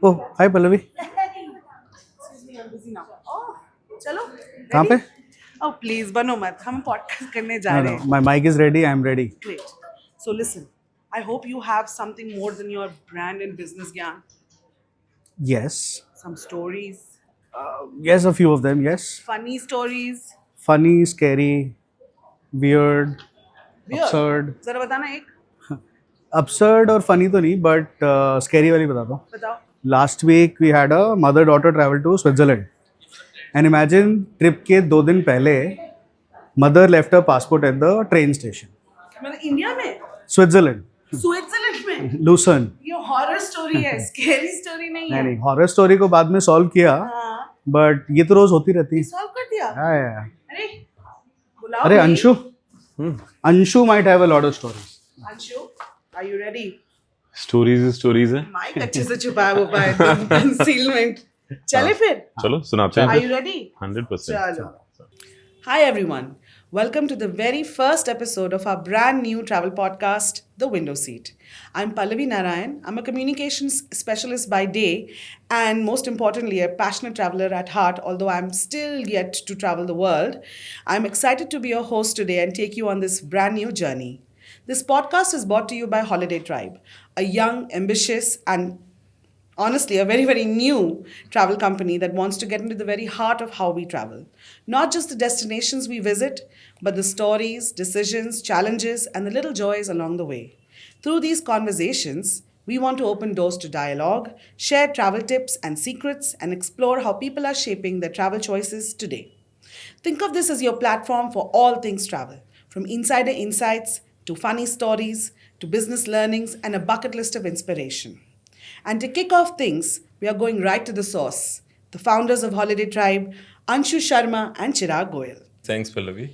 Oh hi Pallavi. Excuse me, I'm busy now. Oh, चलो कहाँ पे? ready? Oh please बनो मत, हम पॉडकास्ट करने जा नो रहे नो हैं. My mic is ready, I am ready. Great. So listen, I hope you have something more than your brand and business ज्ञान. Yes. Some stories, yes, a few of them. Yes. funny stories. Funny, scary, weird, Weird. absurd. जरा बताना एक. absurd और funny तो नहीं, but scary वाली बताता हूँ. बताओ. Last week we had a mother daughter travel to Switzerland. And imagine, trip के 2 दिन पहले mother left her passport at the train station. मतलब इंडिया में, स्विट्जरलैंड, स्विट्जरलैंड में. लूसन. ये हॉरर स्टोरी है, स्कैरी स्टोरी नहीं है. नहीं, हॉरर स्टोरी को बाद में सॉल्व किया, हाँ. बट ये तो रोज होती रहती है. सॉल्व कर दिया. हाँ यार. अरे बुलाओ. अरे भाई. Anshu, Anshu might have a lot of stories. Anshu, are you ready? Stories है. माइक अच्छे से छुपाया वो पाए कंसीलमेंट. चले फिर. चलो सुनाते Are हैं. you ready? 100%. चलो. Hi everyone. Welcome to the very first episode of our brand new travel podcast, The Window Seat. I'm Pallavi Narayan. I'm a communications specialist by day and most importantly, a passionate traveler at heart, although I'm still yet to travel the world. I'm excited to be your host today and take you on this brand new journey. This podcast is brought to you by Holiday Tribe, a young, ambitious, and honestly a very, very new travel company that wants to get into the very heart of how we travel. Not just the destinations we visit, but the stories, decisions, challenges, and the little joys along the way. Through these conversations, we want to open doors to dialogue, share travel tips and secrets, and explore how people are shaping their travel choices today. Think of this as your platform for all things travel, from insider insights to funny stories to business learnings and a bucket list of inspiration. And to kick off things, we are going right to the source. The founders of Holiday Tribe, Anshu Sharma and Chirag Goyal. Thanks, Pallavi.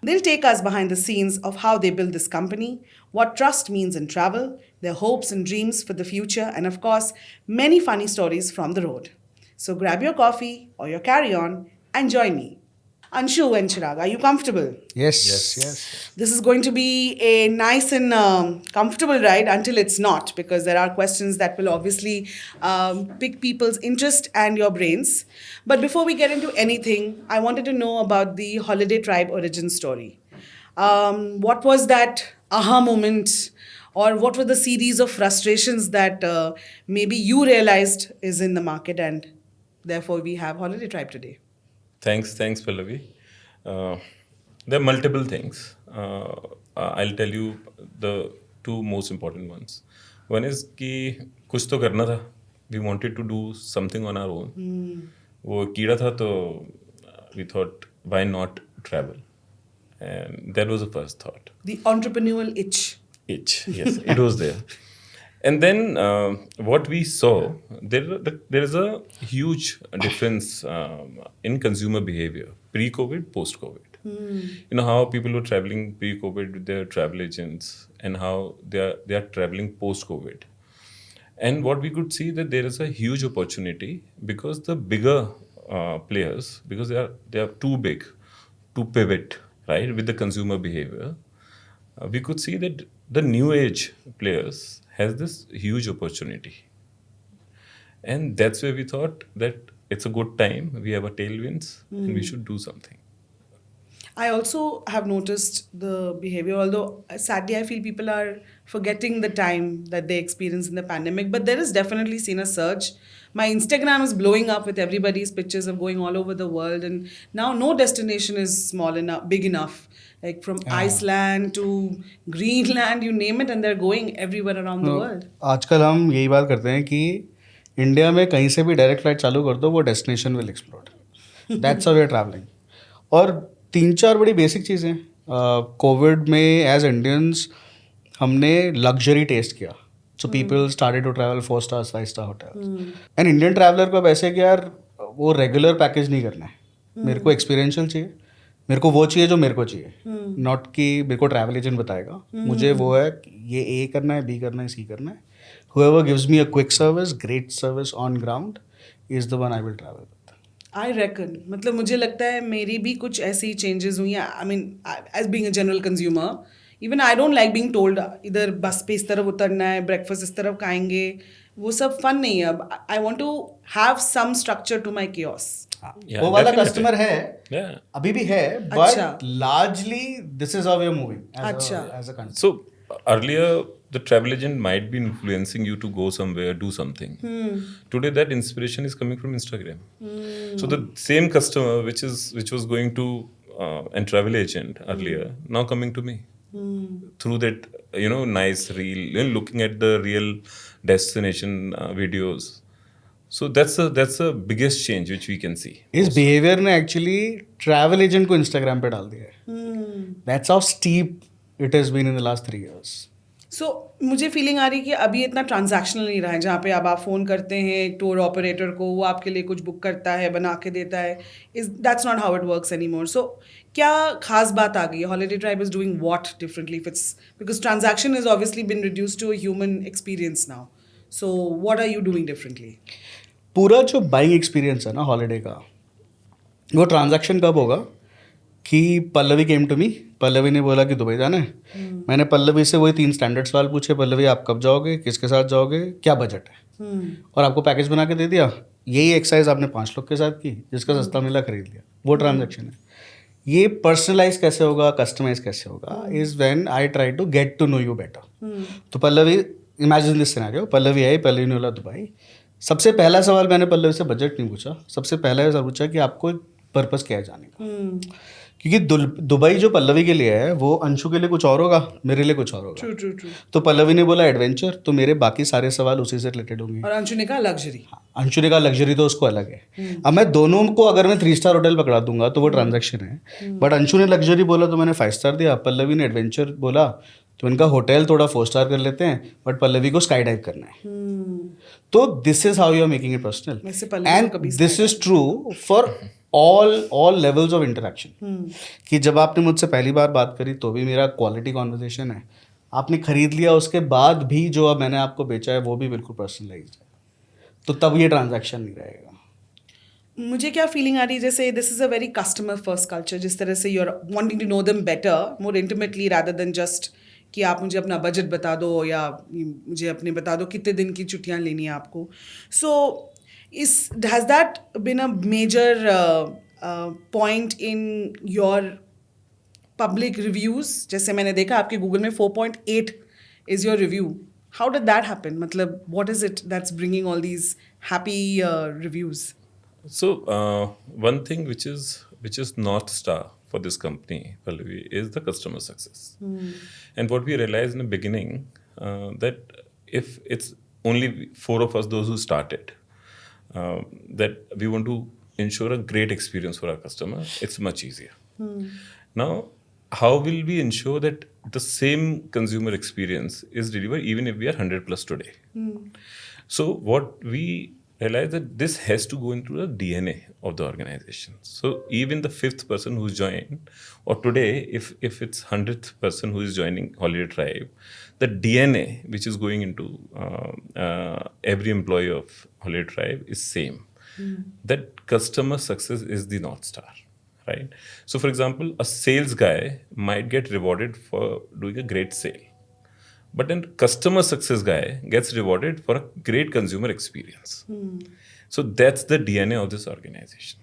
They'll take us behind the scenes of how they build this company, what trust means in travel, their hopes and dreams for the future, and of course, many funny stories from the road. So grab your coffee or your carry on and join me. Anshu and Chirag, are you comfortable? Yes. This is going to be a nice and comfortable ride until it's not, because there are questions that will obviously pick people's interest and your brains. But before we get into anything, I wanted to know about the Holiday Tribe origin story. What was that aha moment, or what were the series of frustrations that maybe you realized is in the market, and therefore we have Holiday Tribe today? Thanks, Pallavi. There are multiple things. I'll tell you the two most important ones. One is कि कुछ तो करना था. We wanted to do something on our own. वो कीड़ा था तो we thought why not travel, and that was the first thought. The entrepreneurial itch. Yes, it was there. And then what we saw, there is a huge difference in consumer behavior pre-COVID, post-COVID. You know how people were traveling pre-COVID with their travel agents, and how they are traveling post-COVID. And what we could see, that there is a huge opportunity, because the bigger players, because they are too big to pivot right with the consumer behavior. We could see that the new age players has this huge opportunity, and that's where we thought that it's a good time. We have a tailwinds, and we should do something. I also have noticed the behavior, although sadly I feel people are forgetting the time that they experienced in the pandemic. But there is definitely seen a surge. My Instagram is blowing up with everybody's pictures of going all over the world, and now no destination is small enough, big enough. Like from Iceland to Greenland, you name it, and they're going everywhere around the world. आजकल हम यही बात करते हैं कि India में कहीं से भी डायरेक्ट फ्लाइट चालू कर दो, वो destination will explode. That's how we are travelling. और 3-4 बड़ी बेसिक चीज़ें. कोविड में एज इंडियंस हमने लग्जरी टेस्ट किया. So people started to travel 4 stars 5 star hotels. And Indian traveller को अब ऐसे कि यार वो रेगुलर पैकेज नहीं करना है. मेरे को एक्सपीरियंशियल चाहिए. मेरे को वो चाहिए जो मेरे को चाहिए. नॉट कि मेरे को ट्रैवल एजेंट बताएगा. मुझे वो है ये ए करना है, बी करना है, सी करना है. Whoever gives me a quick service, great service on ground is the one I will travel with. I reckon, मतलब मुझे लगता है मेरी भी कुछ ऐसी चेंजेस हुई हैं. I mean, as being a general consumer, even I don't like being told इधर बस पे इस तरफ उतरना है, ब्रेकफास्ट इस तरफ खाएंगे, वो सब फन नहीं है. I want to have some structure to my chaos. Yeah, वो वाला definitely. कस्टमर है, Yeah. अभी भी है, अच्छा. But largely this is how we are moving अच्छा. As a country. So earlier, the travel agent might be influencing you to go somewhere, do something. Today, that inspiration is coming from Instagram. So the same customer, which was going to an travel agent earlier, now coming to me through that nice reel, looking at the real destination videos. So that's the biggest change which we can see. इस behaviour ने actually travel agent को Instagram पे डाल दिया है. That's how steep it has been in the last 3 years. So मुझे feeling आ रही है कि अभी इतना ट्रांजैक्शनल नहीं रहा है, जहाँ पे अब आप फ़ोन करते हैं एक टूर ऑपरेटर को, वो आपके लिए कुछ बुक करता है, बना के देता है. Is that's not how it works any more. So क्या खास बात आ गई है? Holiday Tribe is doing what differently? If it's because transaction is obviously been reduce to a human experience now. So what are you doing differently? पूरा जो buying experience है ना हॉलीडे का, वो ट्रांजैक्शन कब होगा कि Pallavi came to me, Pallavi ने बोला कि दुबई जाना है. मैंने पल्लवी से वही 3 स्टैंडर्ड सवाल पूछे. पल्लवी आप कब जाओगे, किसके साथ जाओगे, क्या बजट है, और आपको पैकेज बना के दे दिया. यही एक्सरसाइज आपने 5 लोग के साथ की, जिसका सस्ता मिला खरीद लिया. वो ट्रांजैक्शन है. ये पर्सनलाइज कैसे होगा, कस्टमाइज कैसे होगा, is when I try to get to know you better. तो Pallavi, imagine this scenario, Pallavi I, Pallavi ने बोला दुबई. सबसे पहला सवाल मैंने पल्लवी से बजट नहीं पूछा. सबसे पहला सवाल पूछा कि आपको पर्पस क्या है जाने का. क्योंकि दुबई जो पल्लवी के लिए है, वो अंशु के लिए कुछ और होगा, मेरे लिए कुछ और होगा. True true true. तो पल्लवी ने बोला एडवेंचर, तो मेरे बाकी सारे सवाल उसी से रिलेटेड होंगे. और अंशु ने कहा लग्जरी. अंशु ने कहा लग्जरी, तो उसको अलग है. अब मैं दोनों को अगर मैं 3 स्टार होटल पकड़ा दूंगा तो वो ट्रांजैक्शन है. बट अंशु ने लग्जरी बोला तो मैंने 5 स्टार दिया. पल्लवी ने एडवेंचर बोला तो इनका होटल थोड़ा 4 स्टार कर लेते हैं, बट पल्लवी को स्काई डाइव करना है. तो this is how you are making it personal. वैसे पल्लवी को एंड कभी this is true for all levels of interaction. कि जब आपने मुझसे पहली बार बात करी तो भी मेरा क्वालिटी कॉन्वर्जेशन है. आपने खरीद लिया उसके बाद भी जो अब मैंने आपको बेचा है वो भी बिल्कुल पर्सनलाइज्ड है. तो तब ये ट्रांजैक्शन नहीं रहेगा. मुझे क्या फीलिंग आ रही है, जैसे this is a very customer first culture, जिस तरह से you are wanting to know them better, more intimately, rather than just कि आप मुझे अपना बजट बता दो या मुझे अपने बता दो कितने दिन की छुट्टियां लेनी है आपको. So has that been a major point in your public reviews? जैसे मैंने देखा आपके गूगल में 4.8 is your review. How did that happen? मतलब what is it that's bringing all these happy reviews? So one thing which is North Star for this company, Pallavi, is the customer success. And what we realized in the beginning, that if it's only 4 of us, those who started, that we want to ensure a great experience for our customer, it's much easier. Now, how will we ensure that the same consumer experience is delivered even if we are 100 plus today? So what we realize that this has to go into the DNA of the organization. So even the 5th person who's joined, or today, if it's 100th person who is joining Holiday Tribe, the DNA which is going into every employee of Holiday Tribe is same. That customer success is the North Star, right? So for example, a sales guy might get rewarded for doing a great sale. But then customer success guy gets rewarded for a great consumer experience. So that's the DNA of this organization.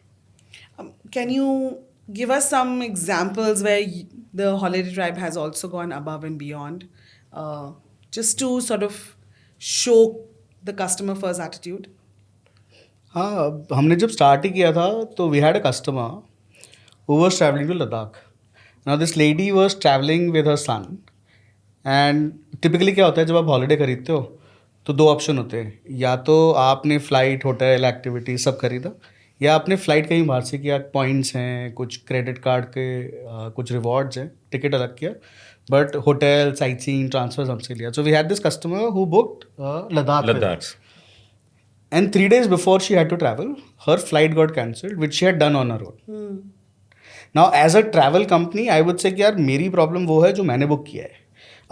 Can you give us some examples where the Holiday Tribe has also gone above and beyond, just to sort of show the customer first attitude? हाँ, हमने जब start ही किया था तो we had a customer who was travelling to Ladakh. Now this lady was travelling with her son. And typically क्या होता है जब आप हॉलीडे खरीदते हो तो 2 ऑप्शन होते हैं. या तो आपने फ़्लाइट, होटल, एक्टिविटी सब खरीदा, या आपने फ़्लाइट कहीं बाहर से किया, पॉइंट्स हैं, कुछ क्रेडिट कार्ड के कुछ रिवॉर्ड्स हैं, टिकट अलग किया, but hotel, sightseeing, transfer हमसे लिया. So we had this customer who booked Ladakh. And 3 days before she had to travel, her flight got cancelled, which she had done on her own. Now, as a travel company, I would say कि यार मेरी problem वो है जो मैंने book किया है.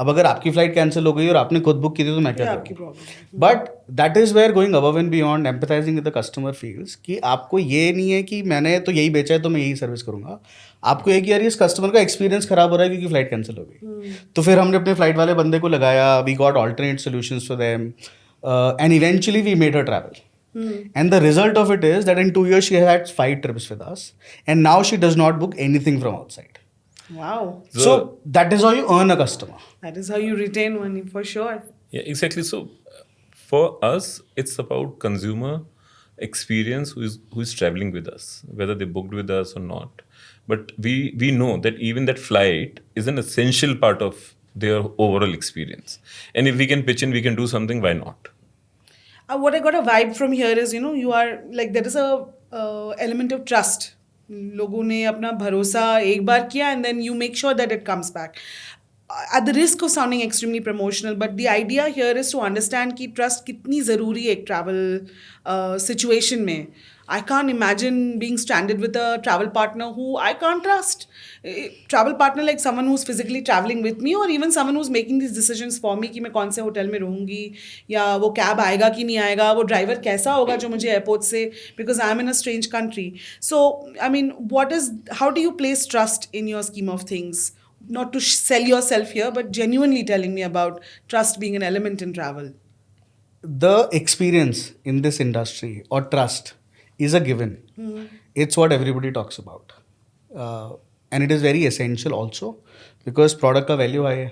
अब अगर आपकी फ्लाइट कैंसिल हो गई और आपने खुद बुक की थी तो मैं ये क्या आपकी करूँ? Problem but that is where going above and beyond empathising with the customer feels कि आपको ये नहीं है कि मैंने तो यही बेचा है तो मैं यही सर्विस करूंगा. आपको ये कि यार इस कस्टमर का एक्सपीरियंस खराब हो रहा है क्योंकि फ्लाइट कैंसिल हो गई. तो फिर हमने अपने फ्लाइट वाले बंदे को लगाया, we got alternate solutions for them and eventually we made her travel. And the result of it is that in 2 years she had 5 trips with us, and now she does not book anything from outside. Wow. So that is how you earn a customer. That is how you retain money for sure. Yeah, exactly. So for us, it's about consumer experience who is traveling with us, whether they booked with us or not. But we know that even that flight is an essential part of their overall experience. And if we can pitch in, we can do something, why not? What I got a vibe from here is, you are like, there is a element of trust. लोगों ने अपना भरोसा एक बार किया and then you make sure that it comes back. At the risk of sounding extremely promotional, but the idea here is to understand कि trust कितनी ज़रूरी है एक travel situation में. I can't imagine being stranded with a travel partner who I can't trust. Travel partner like someone who's physically traveling with me, or even someone who's making these decisions for me कि मैं कौन से hotel में रहूँगी, या वो cab आएगा कि नहीं आएगा, वो ड्राइवर कैसा होगा जो मुझे एयरपोर्ट से, because I'm in a strange country. So I mean, how do you place trust in your scheme of things? Not to sell yourself here, but genuinely telling me about trust being an element in travel. The experience in this industry or trust is a given. It's what everybody talks about. And it is very essential also because product का value high है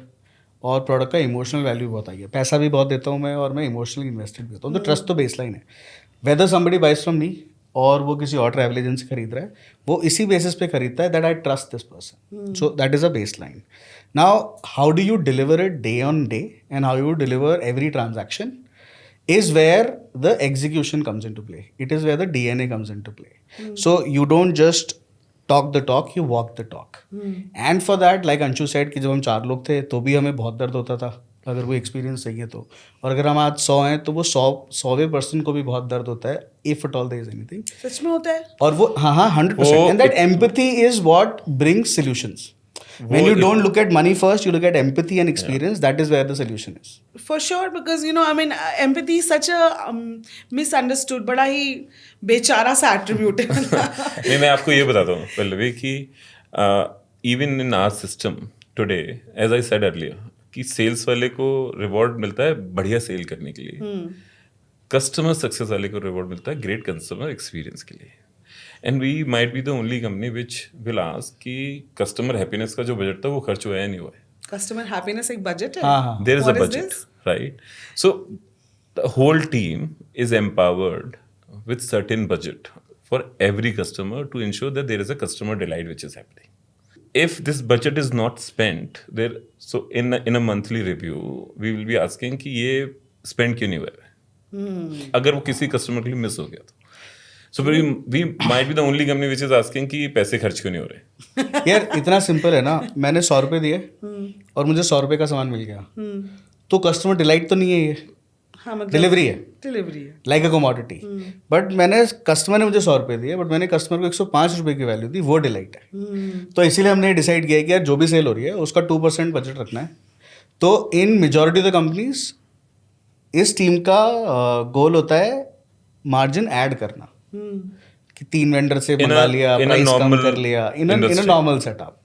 और product का emotional value बहुत high है. पैसा भी बहुत देता हूँ मैं और मैं इमोशनली इन्वेस्टेड भी होता हूँ. तो ट्रस्ट तो बेसलाइन है. Whether somebody buys from me और वो किसी और ट्रैवल एजेंसी खरीद रहा है, वो इसी बेसिस पे खरीदता है that I trust this person. So that is a base line. Now how do you deliver it day on day and how you deliver every transaction is where the execution comes into play. It is where the DNA comes into play. So you don't just talk the talk, you walk the talk. And for that, like Anshu said कि जब हम 4 लोग थे तो भी हमें बहुत दर्द होता था अगर वो एक्सपीरियंस चाहिए तो, और अगर हम आज 100 हैं तो वो 100वें पर्सन को भी बहुत दर्द होता है if at all there is anything. सच में होता है. और वो हाँ 100%. And that empathy is what brings solutions. When you don't look at money first, you look at empathy and experience. That is where the solution is. For sure, because I mean, empathy is such a misunderstood, बड़ा ही बेचारा सा attribute है. नहीं, मैं आपको ये बताता हूँ पल्लवी कि even in our system today, as I said earlier, कि सेल्स वाले को रिवॉर्ड मिलता है बढ़िया सेल करने के लिए, कस्टमर सक्सेस वाले को रिवॉर्ड मिलता है ग्रेट कस्टमर एक्सपीरियंस के लिए. And we might be the only company which will ask कि कस्टमर हैप्पीनेस का जो बजट था वो खर्च हुआ है या नहीं हुआ है. Customer happiness एक budget है. हाँ. There is a What is budget, this? right? So the whole team is empowered with certain budget for every customer to ensure that there is a customer delight which is happening. If this budget is not spent, so in a monthly review, we will be asking कि ये spend क्यों नहीं हुआ है, अगर वो किसी customer के लिए मिस हो गया तो. So we might be the only company which is asking कि पैसे खर्च क्यों नहीं हो रहे. यार इतना सिंपल है ना, मैंने 100 रुपये दिए और मुझे 100 रुपये का सामान मिल गया, तो कस्टमर डिलाइट तो नहीं है, ये हाँ, मतलब डिलीवरी है, डिलीवरी है, लाइक अ कमोडिटी. बट मैंने कस्टमर ने मुझे 100 रुपये दिए, बट मैंने कस्टमर को 105 रुपये की वैल्यू दी, वो डिलाइट है. तो इसीलिए हमने डिसाइड किया कि यार जो भी सेल हो रही है उसका 2% बजट रखना है. तो इन मेजॉरिटी ऑफ द कंपनीज इस टीम का गोल होता है मार्जिन ऐड करना, कि 3 वेंडर से मंगा लिया, प्राइस कम कर लिया, इन अ नॉर्मल सेटअप.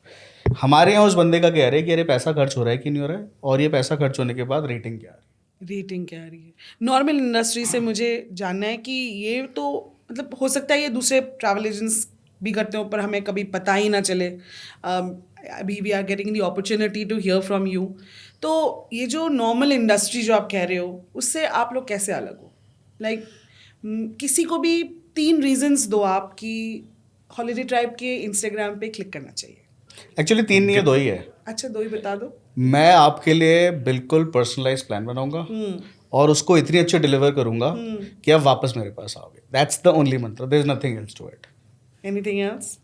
हमारे यहाँ उस बंदे का क्या है कि अरे पैसा खर्च हो रहा है कि नहीं हो रहा है, और ये पैसा खर्च होने के बाद रेटिंग क्या आ रही है. रेटिंग क्या आ रही है. नॉर्मल इंडस्ट्री से मुझे जानना है कि ये तो मतलब हो सकता है ये दूसरे ट्रैवल एजेंट्स भी करते हो पर हमें कभी पता ही ना चले. अभी we are getting the opportunity to hear from you. तो ये जो नॉर्मल इंडस्ट्री जो आप कह रहे हो उससे आप लोग कैसे अलग हो? लाइक किसी को भी 3 रीजंस दो आप कि हॉलिडे ट्राइब के इंस्टाग्राम पे क्लिक करना चाहिए. एक्चुअली 3 नहीं है, 2 ही है. अच्छा, 2 ही बता दो. मैं आपके लिए बिल्कुल पर्सनलाइज प्लान बनाऊंगा और उसको इतनी अच्छी डिलीवर करूंगा कि आप वापस मेरे पास आओगे. That's the only mantra, there is nothing else to it. Anything else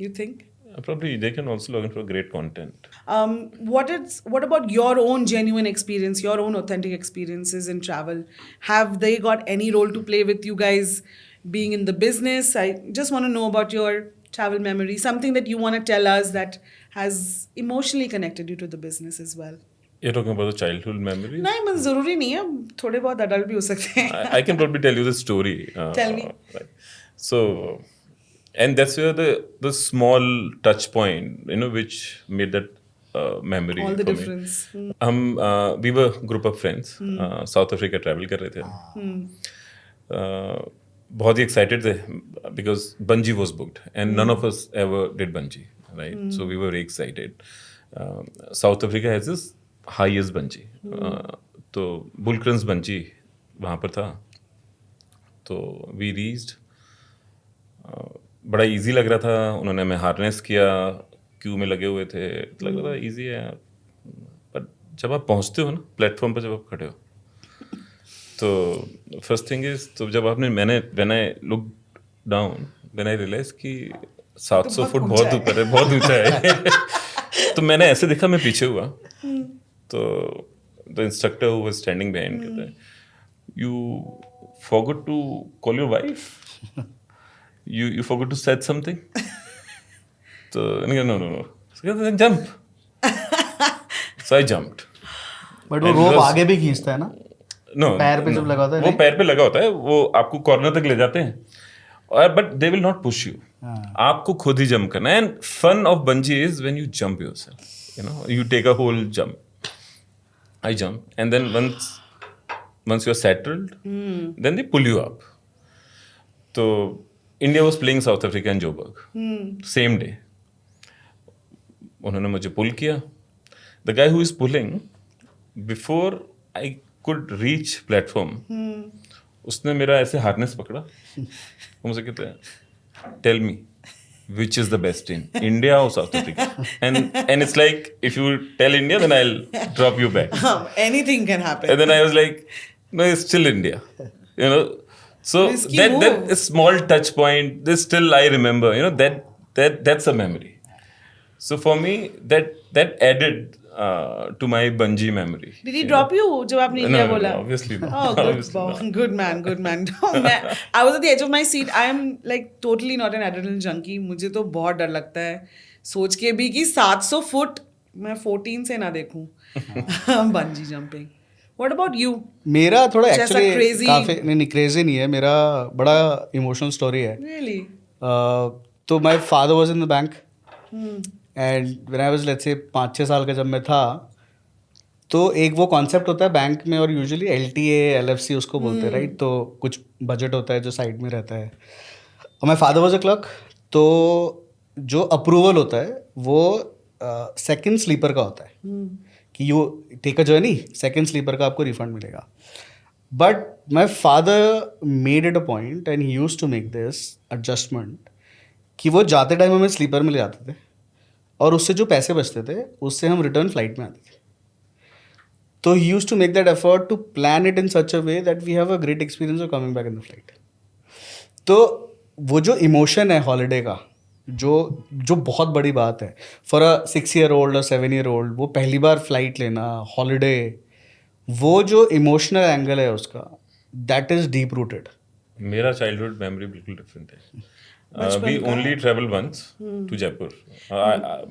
you think? Probably they can also log in for great content. What about your own genuine experience, your own authentic experiences in travel? Have they got any role to play with you guys being in the business? I just want to know about your travel memory, something that you want to tell us that has emotionally connected you to the business as well. You're talking about the childhood memories? नहीं मतलब ज़रूरी नहीं है, थोड़े बहुत adult भी हो सकते हैं. I can probably tell you the story. Tell me. Right. So, and that's where the small touch point, which made that memory All the for difference. me. We were group of friends. South Africa travel कर रहे थे. बहुत ही excited थे because bungee was booked and none of us ever did bungee, right? So we were very excited. South Africa has this highest bungee. तो बुलक्रंस bungee वहाँ पर था. तो वी रीच्ड. बड़ा इजी लग रहा था. उन्होंने हमें हार्नेस किया, क्यू में लगे हुए थे. लग रहा था इजी है. पर जब आप पहुँचते हो ना प्लेटफॉर्म पर, जब आप खड़े हो, तो फर्स्ट थिंग इज, तो जब आपने when I look down, then I realise कि 700 फुट बहुत ऊपर है, बहुत ऊंचा है. तो मैंने ऐसे देखा, मैं पीछे हुआ, तो the instructor who was standing behind कहता है, you forgot to call your wife, you forgot to said something. So no, jump. So I jumped. But वो रोप आगे भी खींचता है ना. No, पैर पे जब लगा होता है, वो पैर पे लगा होता है, वो आपको कॉर्नर तक ले जाते हैं, और but they will not push you. आपको खुद ही जंप करना है. And fun of bungee is when you jump yourself, you take a whole jump. I jump and then once you are settled, then they pull you up. तो India was playing South Africa and Joburg same day. उन्होंने मुझे pull किया. The guy who is pulling, before I could reach platform, उसने मेरा ऐसे harness पकड़ा. वो मुझे कहते हैं, tell me which is the best in India or South Africa? And it's like, if you tell India, then I'll drop you back. Anything can happen. And then I was like, no, it's still India. So Risky that move. is small touch point, this still I remember, that's a memory. So for me, that added to my bungee memory. Did he drop you जब आपने India बोला? No, obviously not. Oh, Obviously not. good man. I was at the edge of my seat. I am like totally not an adrenaline junkie. मुझे तो बहुत डर लगता है सोच के भी कि 700 फुट मैं 14 से ना देखूं bungee jumping. What about you? मेरा थोड़ा जैसा एक्चुअली crazy- काफी नहीं क्रेजी नहीं है. मेरा बड़ा इमोशनल स्टोरी है. Really? तो my father was in the bank, and when I was let's say 5-6 साल का जब मैं था, तो एक वो कॉन्सेप्ट होता है बैंक में, और यूजुअली LTA LFC उसको बोलते हैं, राइट. तो कुछ बजट होता है जो साइड में रहता है. और my father was a clerk, तो जो अप्रूवल होता है वो सेकंड स्लीपर का होता है कि you take a journey, second sleeper का आपको रिफंड मिलेगा. But my father made it a point and he used to make this adjustment कि वो जाते टाइम हमें स्लीपर में ले जाते थे, और उससे जो पैसे बचते थे उससे हम रिटर्न फ्लाइट में आते थे. तो he used to make that effort to plan it in such a way that we have a great experience of coming back in the flight. तो वो जो इमोशन है हॉलीडे का, जो बहुत बड़ी बात है फॉर अ 6-year-old और 7-year-old, वो पहली बार फ्लाइट लेना, हॉलीडे, वो जो इमोशनल एंगल है उसका, दैट इज डीप रूटेड. मेरा चाइल्डहुड मेमोरी बिल्कुल डिफरेंट है. We only travel once to Jaipur.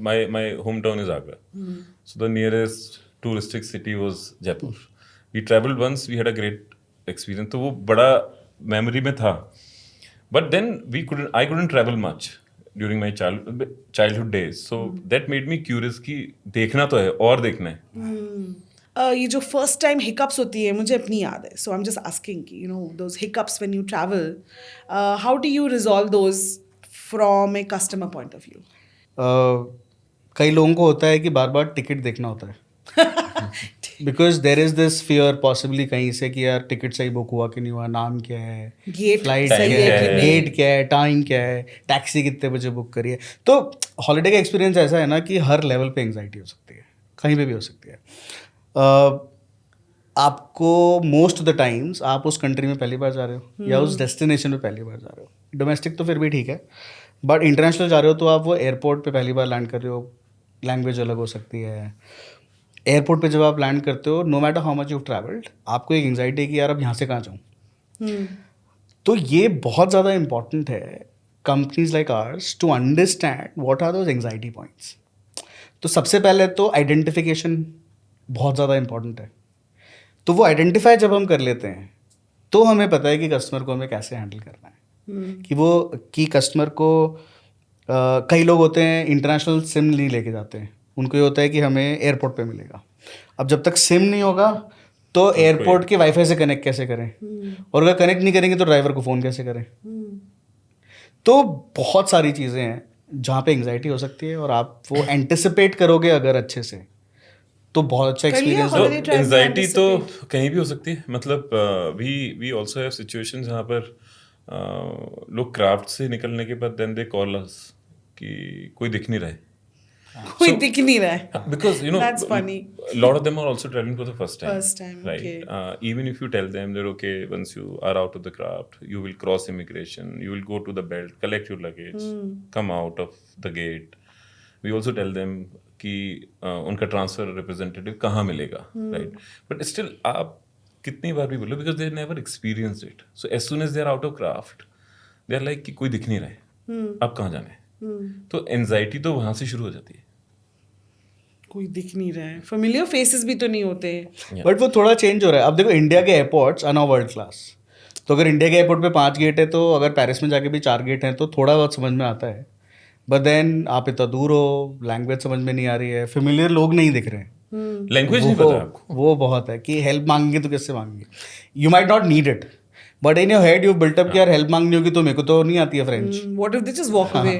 My hometown is Agra. So the nearest touristic city was Jaipur. We traveled once, we had a great experience. तो वो बड़ा memory में था. But then I couldn't travel much during my childhood days. So that made me curious कि देखना तो है और देखना है. ये जो फर्स्ट टाइम हिकअप्स होती है मुझे अपनी याद है. सो आई एम जस्ट आस्किंग कि those hiccups when you travel, how do you resolve those from a customer point of view? कई लोगों को होता है कि बार बार टिकट देखना होता है, because there is this fear possibly कहीं से कि यार टिकट सही बुक हुआ कि नहीं हुआ, नाम क्या है, गेट फ्लाइट सही क्या है कि है, नहीं? गेट क्या है, टाइम क्या है, टैक्सी कितने बजे बुक करिए. तो हॉलीडे का एक्सपीरियंस ऐसा है ना कि हर लेवल पे एंग्जाइटी हो सकती है, कहीं पे भी हो सकती है. आपको मोस्ट ऑफ द टाइम्स आप उस कंट्री में पहली बार जा रहे हो या उस डेस्टिनेशन पे पहली बार जा रहे हो. डोमेस्टिक तो फिर भी ठीक है, बट इंटरनेशनल जा रहे हो तो आप वो एयरपोर्ट पे पहली बार लैंड कर रहे हो, लैंग्वेज अलग हो सकती है. एयरपोर्ट पे जब आप लैंड करते हो, no matter how much you travelled, आपको एक एंग्जाइटी है कि यार अब यहाँ से कहाँ जाऊँ. तो ये बहुत ज़्यादा इंपॉर्टेंट है companies like ours to understand what are those anxiety points. तो सबसे पहले तो आइडेंटिफिकेशन बहुत ज़्यादा इंपॉर्टेंट है। तो वो आइडेंटिफाई जब हम कर लेते हैं तो हमें पता है कि कस्टमर को हमें कैसे हैंडल करना है। कि कस्टमर को कई लोग होते हैं इंटरनेशनल सिम नहीं लेके जाते हैं, उनको ये होता है कि हमें एयरपोर्ट पे मिलेगा। अब जब तक सिम नहीं होगा तो एयरपोर्ट के वाईफाई से कनेक्ट कैसे करें, और अगर कनेक्ट नहीं करेंगे तो ड्राइवर को फ़ोन कैसे करें। तो बहुत सारी चीज़ें हैं जहाँ पे एंग्जाइटी हो सकती है, और आप वो एंटिसिपेट करोगे अगर अच्छे से तो बहुत अच्छा करिए एक्सपीरियंस holiday है। drive में एंजाइटी तो anticipate. कहीं भी हो सकती है। मतलब वी ऑल्सो हैव सिचुएशन जहाँ पर लोग क्राफ्ट से निकलने के बाद देन दे कॉल अस कि कोई दिख नहीं रहा है, कोई So- दिख नहीं रहा है। because That's funny. a lot of them are also traveling for the first time. First time, right? okay. Even if you tell them that okay, once you are out of the craft, you will cross immigration, you will go to the belt, collect your luggage, come out of the gate. We also tell them कि उनका transfer representative कहाँ मिलेगा, right? But still आप कितनी बार भी बोलो, because they never experienced it, so as soon as they are out of craft they are like कि कोई दिख नहीं रहा है, अब कहाँ जाना है। तो एंजाइटी तो वहाँ से शुरू हो जाती है। कोई दिख नहीं रहा है, फेमिलियर फेसेस भी तो नहीं होते हैं। बट वो थोड़ा चेंज हो रहा है। अब देखो इंडिया के airports are now world class. तो अगर इंडिया के एयरपोर्ट पे 5 गेट है तो अगर पेरिस में जाके भी 4 गेट हैं तो थोड़ा बहुत समझ में आता है। बट देन आप इतना दूर हो, लैंग्वेज समझ में नहीं आ रही है, फेमिलियर लोग नहीं दिख रहे हैं, लैंग्वेज नहीं पता आपको। वो बहुत है कि हेल्प मांगेंगे तो किससे मांगेंगे। You might not need it but in your head you built up कि यार हेल्प मांगनी होगी तो मेरे को तो नहीं आती है French. What if they just walk away?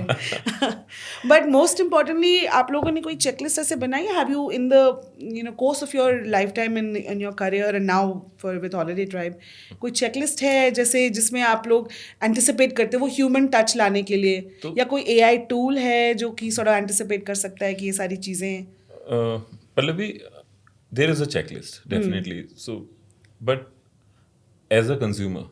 But most importantly, आप लोगों ने कोई चेकलिस्ट ऐसे बनाई है? Have you in the course of your lifetime in your career and now with Holiday Tribe, कोई चेकलिस्ट है जैसे जिसमें आप लोग एंटिसिपेट करते हो वो ह्यूमन टच लाने के लिए, या कोई AI टूल है जो कि थोड़ा एंटिसिपेट कर सकता है कि ये सारी चीज़ें? Pallavi, there is a checklist definitely. So, but as a consumer,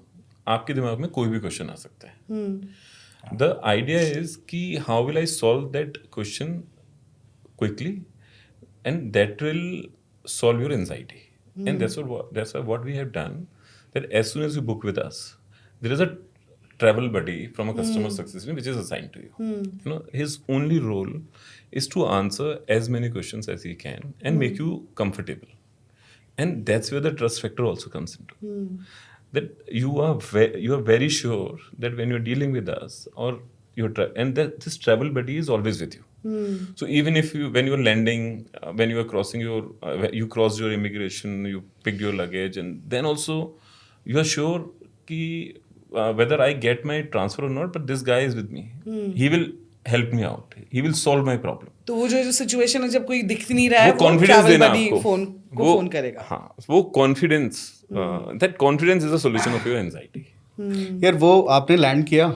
आपके दिमाग में कोई भी क्वेश्चन आ सकता है। द आइडिया इज कि how will I solve that question quickly, and that will solve your anxiety, and that's what we have done, that as soon as you book with us, there is a travel buddy from a customer success team which is assigned to you. You know, his only role is to answer as many questions as he can and make you comfortable, and that's where the trust factor also comes into. That you are very sure that when you're dealing with us, or and that this travel buddy is always with you. So even if when you're landing, when you are crossing you crossed your immigration, you picked your luggage, and then also you are sure कि whether I get my transfer or not, but this guy is with me. He will help me out. He will solve my problem. तो वो जो situation है जब कोई दिख नहीं रहा है, वो कॉन्फिडेंस देना आपको, फोन करेगा। हाँ, वो confidence, that confidence is a solution of your anxiety. यार वो आपने लैंड किया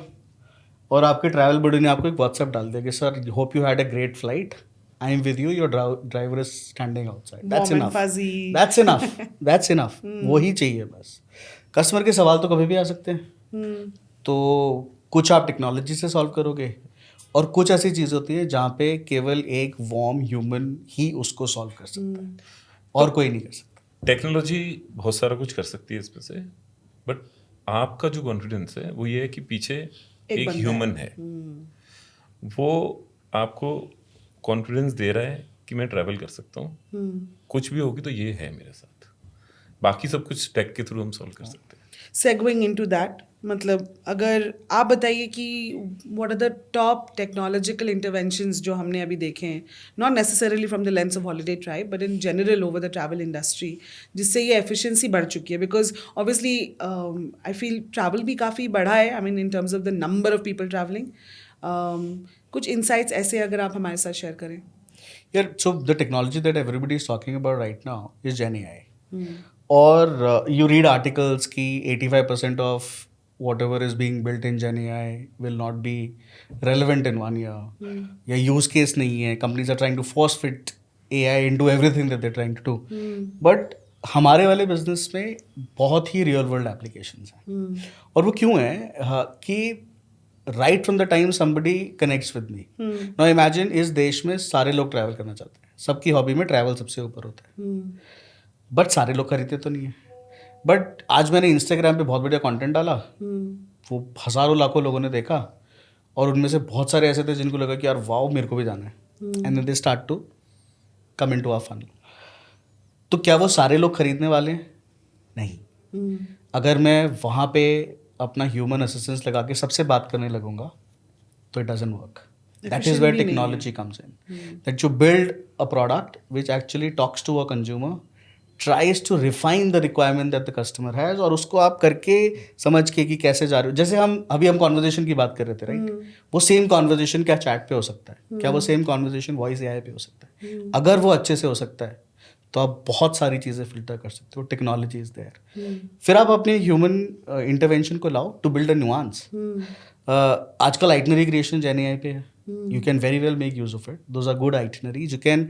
और आपके ट्रैवल बडी ने आपको एक व्हाट्सएप डाल दिया कि sir hope you had a great flight, I am with you, your driver is standing outside. That's Warm and enough, fuzzy. That's enough, that's enough. वही चाहिए बस। कस्टमर के सवाल तो कभी भी आ सकते हैं, तो कुछ आप टेक्नोलॉजी से सॉल्व करोगे और कुछ ऐसी चीज़ होती है जहाँ पे केवल एक वार्म ह्यूमन ही उसको सॉल्व कर सकता है और कोई नहीं कर सकता। टेक्नोलॉजी बहुत सारा कुछ कर सकती है इसमें से, बट आपका जो कॉन्फिडेंस है वो ये है कि पीछे एक बंदा ह्यूमन है, वो आपको कॉन्फिडेंस दे रहा है कि मैं ट्रैवल कर सकता हूँ, कुछ भी होगी तो ये है मेरे साथ, बाकी सब कुछ टेक के थ्रू हम सॉल्व कर सकते हैं। सेगविंग इनटू दैट, मतलब अगर आप बताइए कि what are the top technological interventions जो हमने अभी देखे हैं, not necessarily from the lens of Holiday Tribe but in general over the travel industry, जिससे ये एफिशिएंसी बढ़ चुकी है। Because obviously I feel travel भी काफ़ी बढ़ा है, I mean in terms of the number of people travelling. कुछ इंसाइट्स ऐसे अगर आप हमारे साथ शेयर करें। यार so the technology that everybody is talking about right now is gen AI, और यू रीड आर्टिकल्स कि 85% ऑफ whatever is being built in Gen AI will not be relevant in 1 year, या use case नहीं है, companies are trying to force fit AI into everything that they're trying to do, but हमारे वाले business में बहुत ही real world applications हैं, और वो क्यों है कि right from the time somebody connects with me, now imagine इस देश में सारे लोग ट्रैवल करना चाहते हैं, सबकी हॉबी में ट्रैवल सबसे ऊपर होता है, बट सारे लोग खरीदते तो नहीं है। बट आज मैंने इंस्टाग्राम पे बहुत बढ़िया कंटेंट डाला, वो हज़ारों लाखों लोगों ने देखा, और उनमें से बहुत सारे ऐसे थे जिनको लगा कि यार वाओ मेरे को भी जाना है, and then they start to come into our funnel. तो क्या वो सारे लोग खरीदने वाले हैं? नहीं। अगर मैं वहाँ पे अपना ह्यूमन असिस्टेंस लगा के सबसे बात करने लगूंगा तो it doesn't work. That is where technology comes in. That you build a product which actually talks to a consumer, tries to refine the requirement that the customer has, और उसको आप करके समझ के कि कैसे जा रहे हो. जैसे हम कॉन्वर्जेशन की बात कर रहे थे, राइट? वो सेम कॉन्वर्जेशन क्या चैट पे हो सकता है? क्या वो सेम कॉन्वर्जेशन वॉइस एआई पे हो सकता है? अगर वो अच्छे से हो सकता है तो आप बहुत सारी चीज़ें फिल्टर कर सकते हो. Technology is there. फिर आप अपने ह्यूमन इंटरवेंशन को लाओ टू बिल्ड अ नुआंस. आजकल आइटनरी क्रिएशन जेन एआई पे है. You can very well make use of it. Those are good itineraries. You can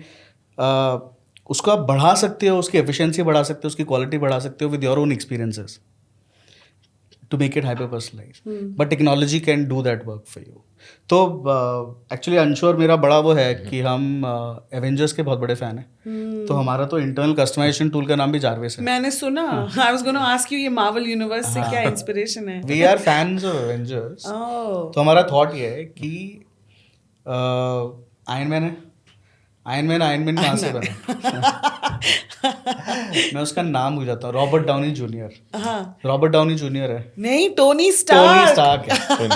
उसको आप बढ़ा सकते हो, उसकी एफिशिएंसी बढ़ा सकते हो, उसकी क्वालिटी बढ़ा सकते हो with your own experiences to make it hyper personalized. But technology can do that work for you. तो एक्चुअली अंशुर मेरा बड़ा वो है कि हम एवेंजर्स के बहुत बड़े फैन हैं. तो हमारा तो इंटरनल कस्टमाइजेशन टूल का नाम भी जारविस है. मैंने सुना. I was gonna ask you ये मार्वल यूनिवर्स से क्या इंस्पिरेशन है? We are fans of Avengers. तो हमारा थॉट ये है कि आयरन मैन है. आयरन मैन कहाँ से बना? मैं उसका नाम भूल जाता हूँ. Robert Downey Junior. Robert Downey Junior है. नहीं, टोनी स्टार्क है.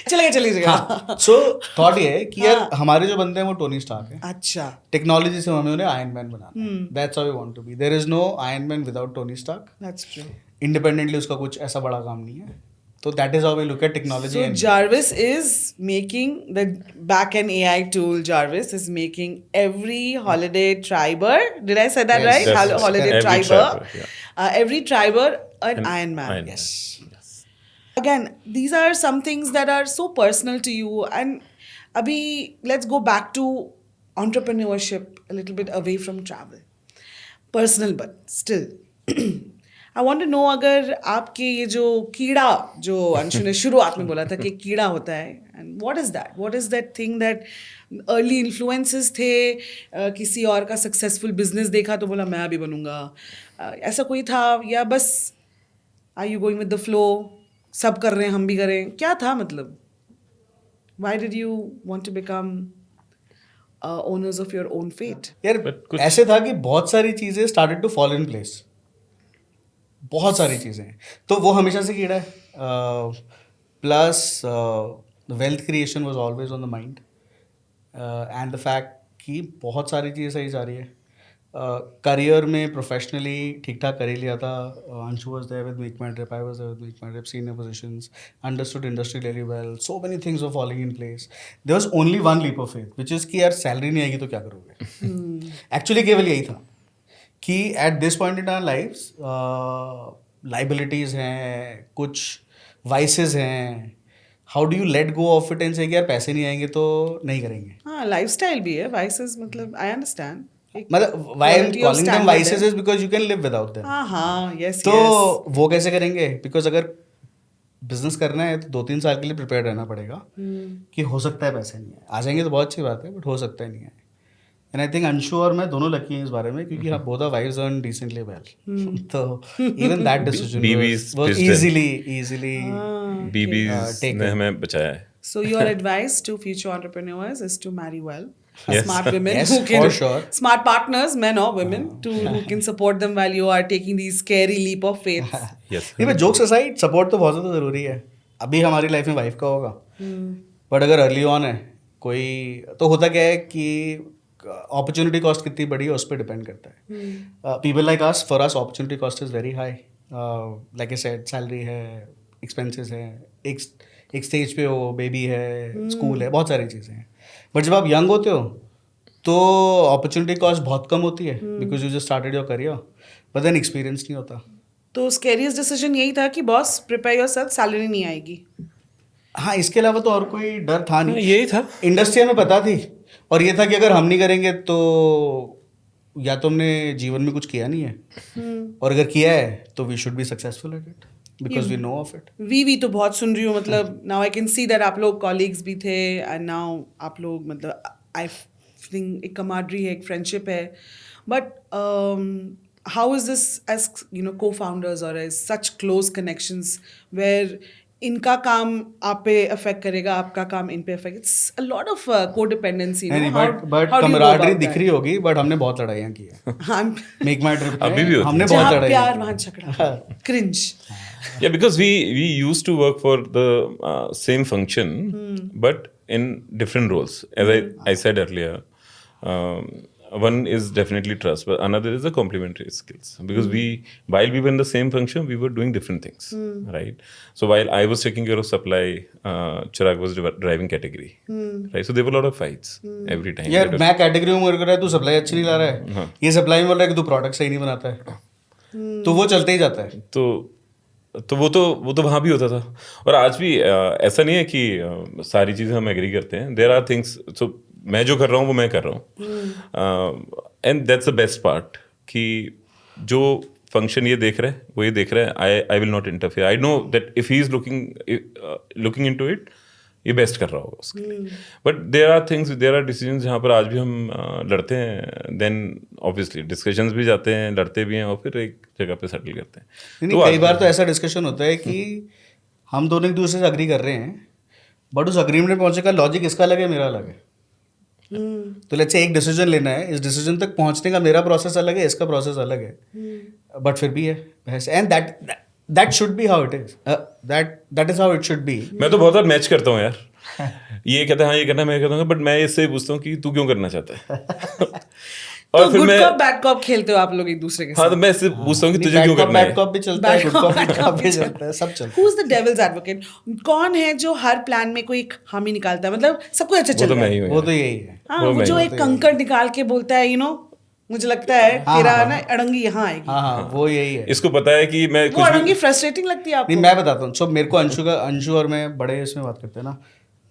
चलिए. हाँ. सो थॉट ये है कि यार हमारे जो बंदे हैं वो टोनी स्टार्क है. अच्छा. टेक्नोलॉजी से हमें उन्हें आयरन मैन बनाना है. That's how we want to be. There is no Iron Man without Tony Stark. That's true. Independently उसका कुछ ऐसा बड़ा काम नहीं है. So that is how we look at technology. So Jarvis is making the back-end AI tool. Jarvis is making every holiday triber. Did I say that Yes, right? yes, Holiday every triber. triber, yeah. Every triber an Iron Man. Iron Man. Yes. Again, these are some things that are so personal to you. And Abhi, let's go back to entrepreneurship a little bit away from travel. Personal, but still. I want to know अगर आपके ये जो कीड़ा जो अंशु ने शुरुआत में बोला था कि कीड़ा होता है, and what is that thing that early influences थे? किसी और का सक्सेसफुल बिजनेस देखा तो बोला मैं भी बनूंगा, ऐसा कोई था? या बस are you going with the flow, सब कर रहे हैं हम भी करें? क्या था मतलब? Why did you want to become owners of your own fate? यार ऐसे था कि बहुत सारी चीज़ें started to fall in place. बहुत सारी चीज़ें हैं. तो वो हमेशा से कीड़ा है. Plus wealth creation was always on the mind and the fact कि बहुत सारी चीज़ें सही जा रही है. करियर में प्रोफेशनली ठीक ठाक कर ही लिया था. Anshu was there with MakeMyTrip, I was there with MakeMyTrip, senior positions, understood industry very well. So many things were falling in place. There was only one leap of faith which is कि यार salary नहीं आएगी तो क्या करोगे. Actually केवल यही था कि at this point in our life's liabilities हैं, कुछ वाइसेस हैं. How do you let go of it and say यार पैसे नहीं आएंगे तो नहीं करेंगे. हाँ, लाइफस्टाइल भी है. वाइसेस मतलब आई अंडरस्टैंड. मतलब why I am calling them vices is because you can live without them. हाँ, यस. तो वो कैसे करेंगे? बिकॉज अगर बिजनेस करना है तो 2-3 साल के लिए प्रिपेयर रहना पड़ेगा कि हो सकता है पैसे नहीं है. आ जाएंगे तो बहुत अच्छी बात है, बट हो सकता है नहीं है. एंड आई थिंक अंशु और मैं दोनों लकी हैं इस बारे में क्योंकि हम both our wives earn decently well. तो even that decision was easily बीबीज ने हमें बचाया है. So your advice to future entrepreneurs is to marry well. Yes. Smart women Yes, who can, for sure. smart partners, men or women, who can support them while you are taking these scary leap of faith. Yes. नहीं, but jokes aside, support तो बहुत ज़्यादा ज़रूरी है. अभी हमारी life में wife का होगा, बट अगर अर्ली ऑन है कोई तो होता क्या है कि अपॉर्चुनिटी कॉस्ट कितनी बड़ी है उस पर डिपेंड करता है. People like us, for us opportunity cost is very high. Like I said, salary है, एक्सपेंसेस हैं, एक स्टेज पे हो, बेबी है, स्कूल है, बहुत सारी चीज़ें हैं. बट जब आप यंग होते हो तो अपॉर्चुनिटी कॉस्ट बहुत कम होती है because you just started your career, but then experience नहीं होता. तो स्कैरियस्ट डिसीजन यही था कि बॉस प्रिपेयर योरसेल्फ, सैलरी नहीं आएगी. हाँ, इसके अलावा तो और कोई डर था नहीं. यही था. इंडस्ट्री हमें पता थी और ये था कि अगर हम नहीं करेंगे तो या तो हमने जीवन में कुछ किया नहीं है, और अगर किया है तो we should be successful at it because we know of it. We तो बहुत सुन रही हूँ. मतलब now I can see that आप लोग कॉलीग्स भी थे एंड नाउ आप लोग मतलब आई थिंक एक कमाडरी है, एक फ्रेंडशिप है. But how is this as co-founders or as such close connections where इनका काम आप पे अफेक्ट करेगा, आपका काम इन पे affect, it's a lot of codependency. नहीं बट कमराडरी दिख रही होगी, बट हमने बहुत लड़ाइयाँ की है हाँ, मेक माई ट्रिप अभी भी होती हमने है। बहुत जहाँ लड़ाइयाँ प्यार की वहाँ हैं। झगड़ा, cringe. Yeah, because we used to work for the same function, but in different roles. As I said earlier, um, one is definitely trust, but another is the complementary skills. Because while we were in the same function, we were doing different things, right? So while I was taking care of supply, Chirag was driving category, right? So there were a lot of fights every time. यार मैं category में work कर रहा है, तू supply अच्छी नहीं ला रहा है, ये सप्लाई में बोल रहा है कि तू प्रोडक्ट सही नहीं बनाता है, तो वो चलते ही जाता है। तो वो तो वहाँ भी होता था, और आज भी ऐसा नहीं है कि सारी चीज़ें हम एग्री करते हैं। देयर आर थिंग्स, सो मैं जो कर रहा हूँ वो मैं कर रहा हूँ, and that's the best part कि जो फंक्शन ये देख रहा है वो ये देख रहा है। I will not interfere. I know that if he is looking into it, ये बेस्ट कर रहा होगा उसके लिए। But there are things, there are decisions जहाँ पर आज भी हम लड़ते हैं, देन ऑब्वियसली डिस्कशंस भी जाते हैं, लड़ते भी हैं, और फिर एक जगह पे सेटल करते हैं। नहीं, कई बार तो ऐसा डिस्कशन होता है कि हम दोनों एक दूसरे से अग्री कर रहे हैं, बट उस अग्रीमेंट में पहुंचने का लॉजिक इसका अलग है, मेरा अलग है। तो लेट्स से एक डिसीजन लेना है, इस डिसीजन तक पहुंचने का मेरा प्रोसेस अलग है, इसका प्रोसेस अलग है, बट फिर भी है बहस, and that should be how it is, that is how it should be. मैं तो बहुत बार मैच करता हूँ यार, ये कहता है हाँ ये करना, मैं कहता हूँ, बट मैं इससे पूछता हूँ कि तू क्यों करना चाहता है। और तो फिर गुड मैं, कॉप बैड कॉप खेलते हो आप लोग एक दूसरे के हाँ, साथ? तो मैं इससे पूछता हूँ कि तुझे क्यों करना बैड है। कॉप भी चलता है, गुड कॉप बैड कॉप भी चलता है, सब चलता है। Who is the devil's advocate? कौन है जो हर प्लान में कोई एक हामी निकालता है, मतलब सब कुछ अच्छा वो चल तो रहा मैं है? ही हूँ वो यार। तो यही है। हाँ, वो वो मैं जो ही एक कंकड़ निकाल के बोलता है, मुझे लगता है तेरा ना अड़ंगी यहाँ आएगी। हाँ हाँ, वो यही है। इसको पता है कि मैं वो कुछ अड़ंगी भी, फ्रस्ट्रेटिंग लगती है आपको? नहीं, मैं बताता हूँ। सो मेरे को अंशु और मैं बड़े इसमें बात करते हैं ना,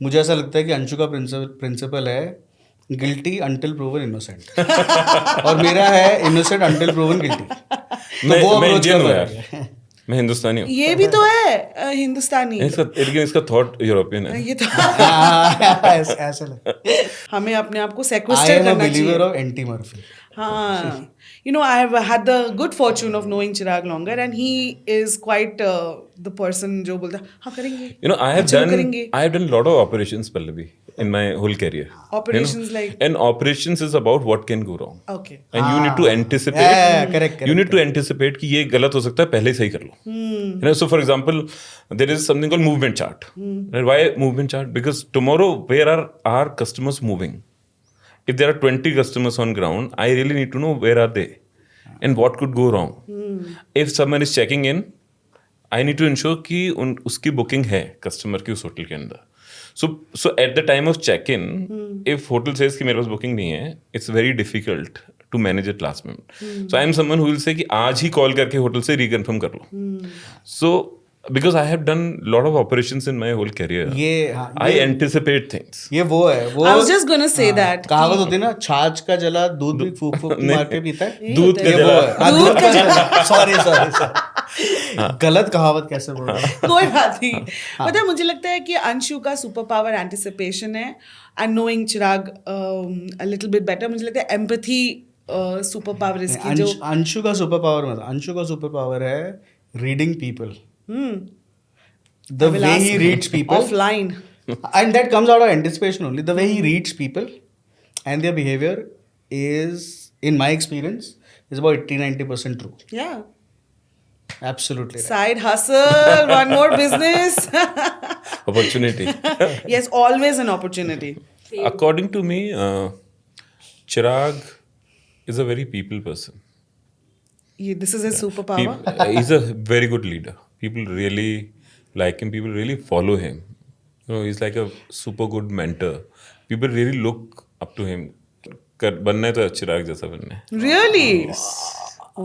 मुझे ऐसा लगता है कि अंशु का प्रिंसिपल है गिल्टी अंटिल प्रूवन इनोसेंट, और मेरा है इनोसेंट अंटिल प्रूवन गिल्टी। तो वो मैं अप्रोच इंडियन का हूँ फर्क यार, है। मैं हिंदुस्तानी हूँ। ये भी तो है हिंदुस्तानी। लेकिन इसका थॉट यूरोपियन है। ये तो ऐसा लगता है। हमें अपने आप को I सेक्वेस्टर am a करना believer चाहिए। of Auntie Murphy. हाँ, I have had the good fortune of knowing Chirag longer, and he is quite the person जो बोलता है हाँ करेंगे, I चलो करेंगे। have done a lot of operations, Pallavi, in my whole career. Operations like? And operations is about what can go wrong. Okay. And you need to anticipate. Yeah, correct, You need to anticipate कि ये गलत हो सकता है, पहले ही सही कर लो। So for example, there is something called movement chart. And why movement chart? Because tomorrow, where are our customers moving? If there are 20 customers on ground, I really need to know where are they and what could go wrong. If someone is checking in, I need to ensure कि उसकी booking है customer की उस hotel के अंदर. So at the time of check-in, if hotel says कि मेरे पास booking नहीं है, it's very difficult to manage it last minute. So I am someone who will say कि आज ही कॉल करके होटल से reconfirm कर लो. So because I have done lot of operations in my whole career, I anticipate things. ये वो है, वो I was just gonna say that कहावत होती है ना, छाछ का जला दूध भी फूक फूक मार के पीता है। दूध का ये वो जला। है। हाँ, दूध का जला। सॉरी गलत कहावत कैसे बोल रहा हूँ। कोई बात नहीं। पता है, मुझे लगता है कि अंशु का सुपर पावर एंटिसिपेशन है, and knowing Chirag a little bit better, मुझे लगता है एम्पैथी सुपर पावर इसकी जो अंशु का सुपर पावर मतलब, अंशु का सुपर पावर है reading people, the way he reads people offline, and that comes out of anticipation only. The way he reads people and their behavior is, in my experience, is about 80-90% true. या Absolutely right. Side hustle, one more business. Opportunity. Yes, always an opportunity. According to me, Chirag is a very people person. This is his superpower. He's a very good leader. People really like him. People really follow him. He's like a super good mentor. People really look up to him. बनना है तो चिराग जैसा बनना है। Really?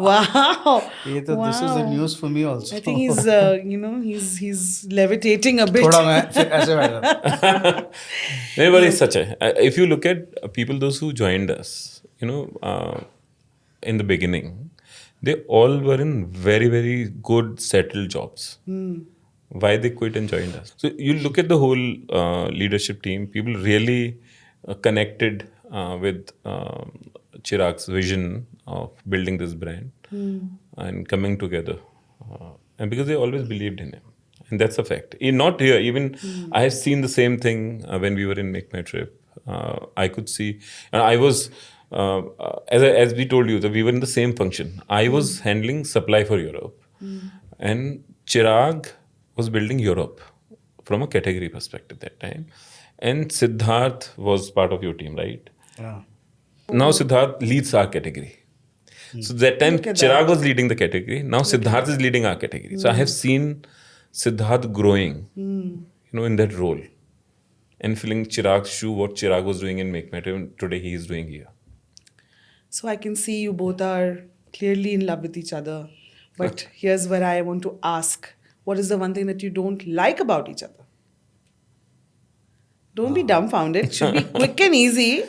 Wow. ये तो this is the news for me also. I think he's he's levitating a bit. थोड़ा मैं फिर ऐसे बैठ रहा हूँ। नहीं, but it's such a. If you look at people, those who joined us, in the beginning, they all were in very, very good settled jobs. Why they quit and joined us? So you look at the whole leadership team. People really connected with Chirag's vision of building this brand and coming together, and because they always believed in him. And that's a fact. Not here. Even I have seen the same thing when we were in Make My Trip. I could see, and I was, as we told you, that we were in the same function. I was handling supply for Europe, and Chirag was building Europe from a category perspective that time. And Siddharth was part of your team, right? Yeah. Now Siddharth leads our category. So that time Look at Chirag was leading the category. Now Siddharth is leading our category. So I have seen Siddharth growing, in that role, and filling Chirag's shoe. What Chirag was doing in Make My Trip, today he is doing here. So I can see you both are clearly in love with each other. But here's where I want to ask, what is the one thing that you don't like about each other? Don't be dumbfounded. It should be quick and easy.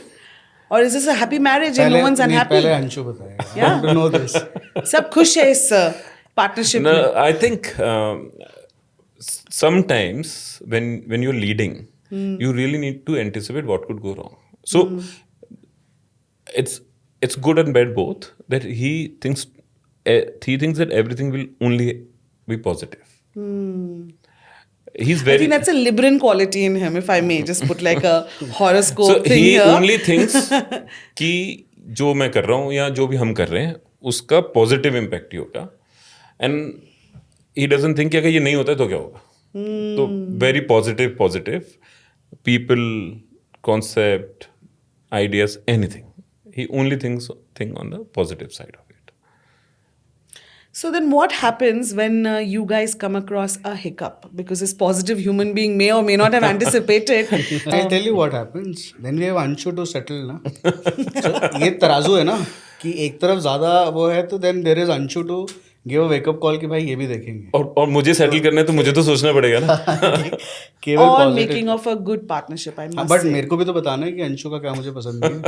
Or is this a happy marriage and no one's unhappy? पहले अंशु बताएगा. I Yeah. want to know this. सब खुश है इस partnership No, में. I think sometimes when you're leading, you really need to anticipate what could go wrong. So it's good and bad both. That he thinks that everything will only be positive. He's I very. think that's a Libran quality in him, if I may just put like a horoscope So thing he here. only thinks कि जो मैं कर रहा हूँ या जो भी हम कर रहे हैं उसका पॉजिटिव इम्पैक्ट ही होगा. एंड ही डजंट थिंक कि अगर ये नहीं होता है तो क्या होगा. तो very positive people, concept, ideas, anything. He only think on the positive side of it. So then what happens when you guys come across a hiccup? Because this positive human being may or may not have anticipated. I'll tell you what happens. Then we have Anshu to settle ना. So ये तराजू है ना कि एक तरफ ज़्यादा वो है तो then there is Anshu to give a wake up call कि भाई ये भी देखेंगे. और मुझे सेटल करना है तो मुझे तो सोचना पड़ेगा ना. केवल On positive. making of a good partnership, I must but say. मेरे को भी तो बताना है कि अंशु का क्या मुझे पसंद नहीं है.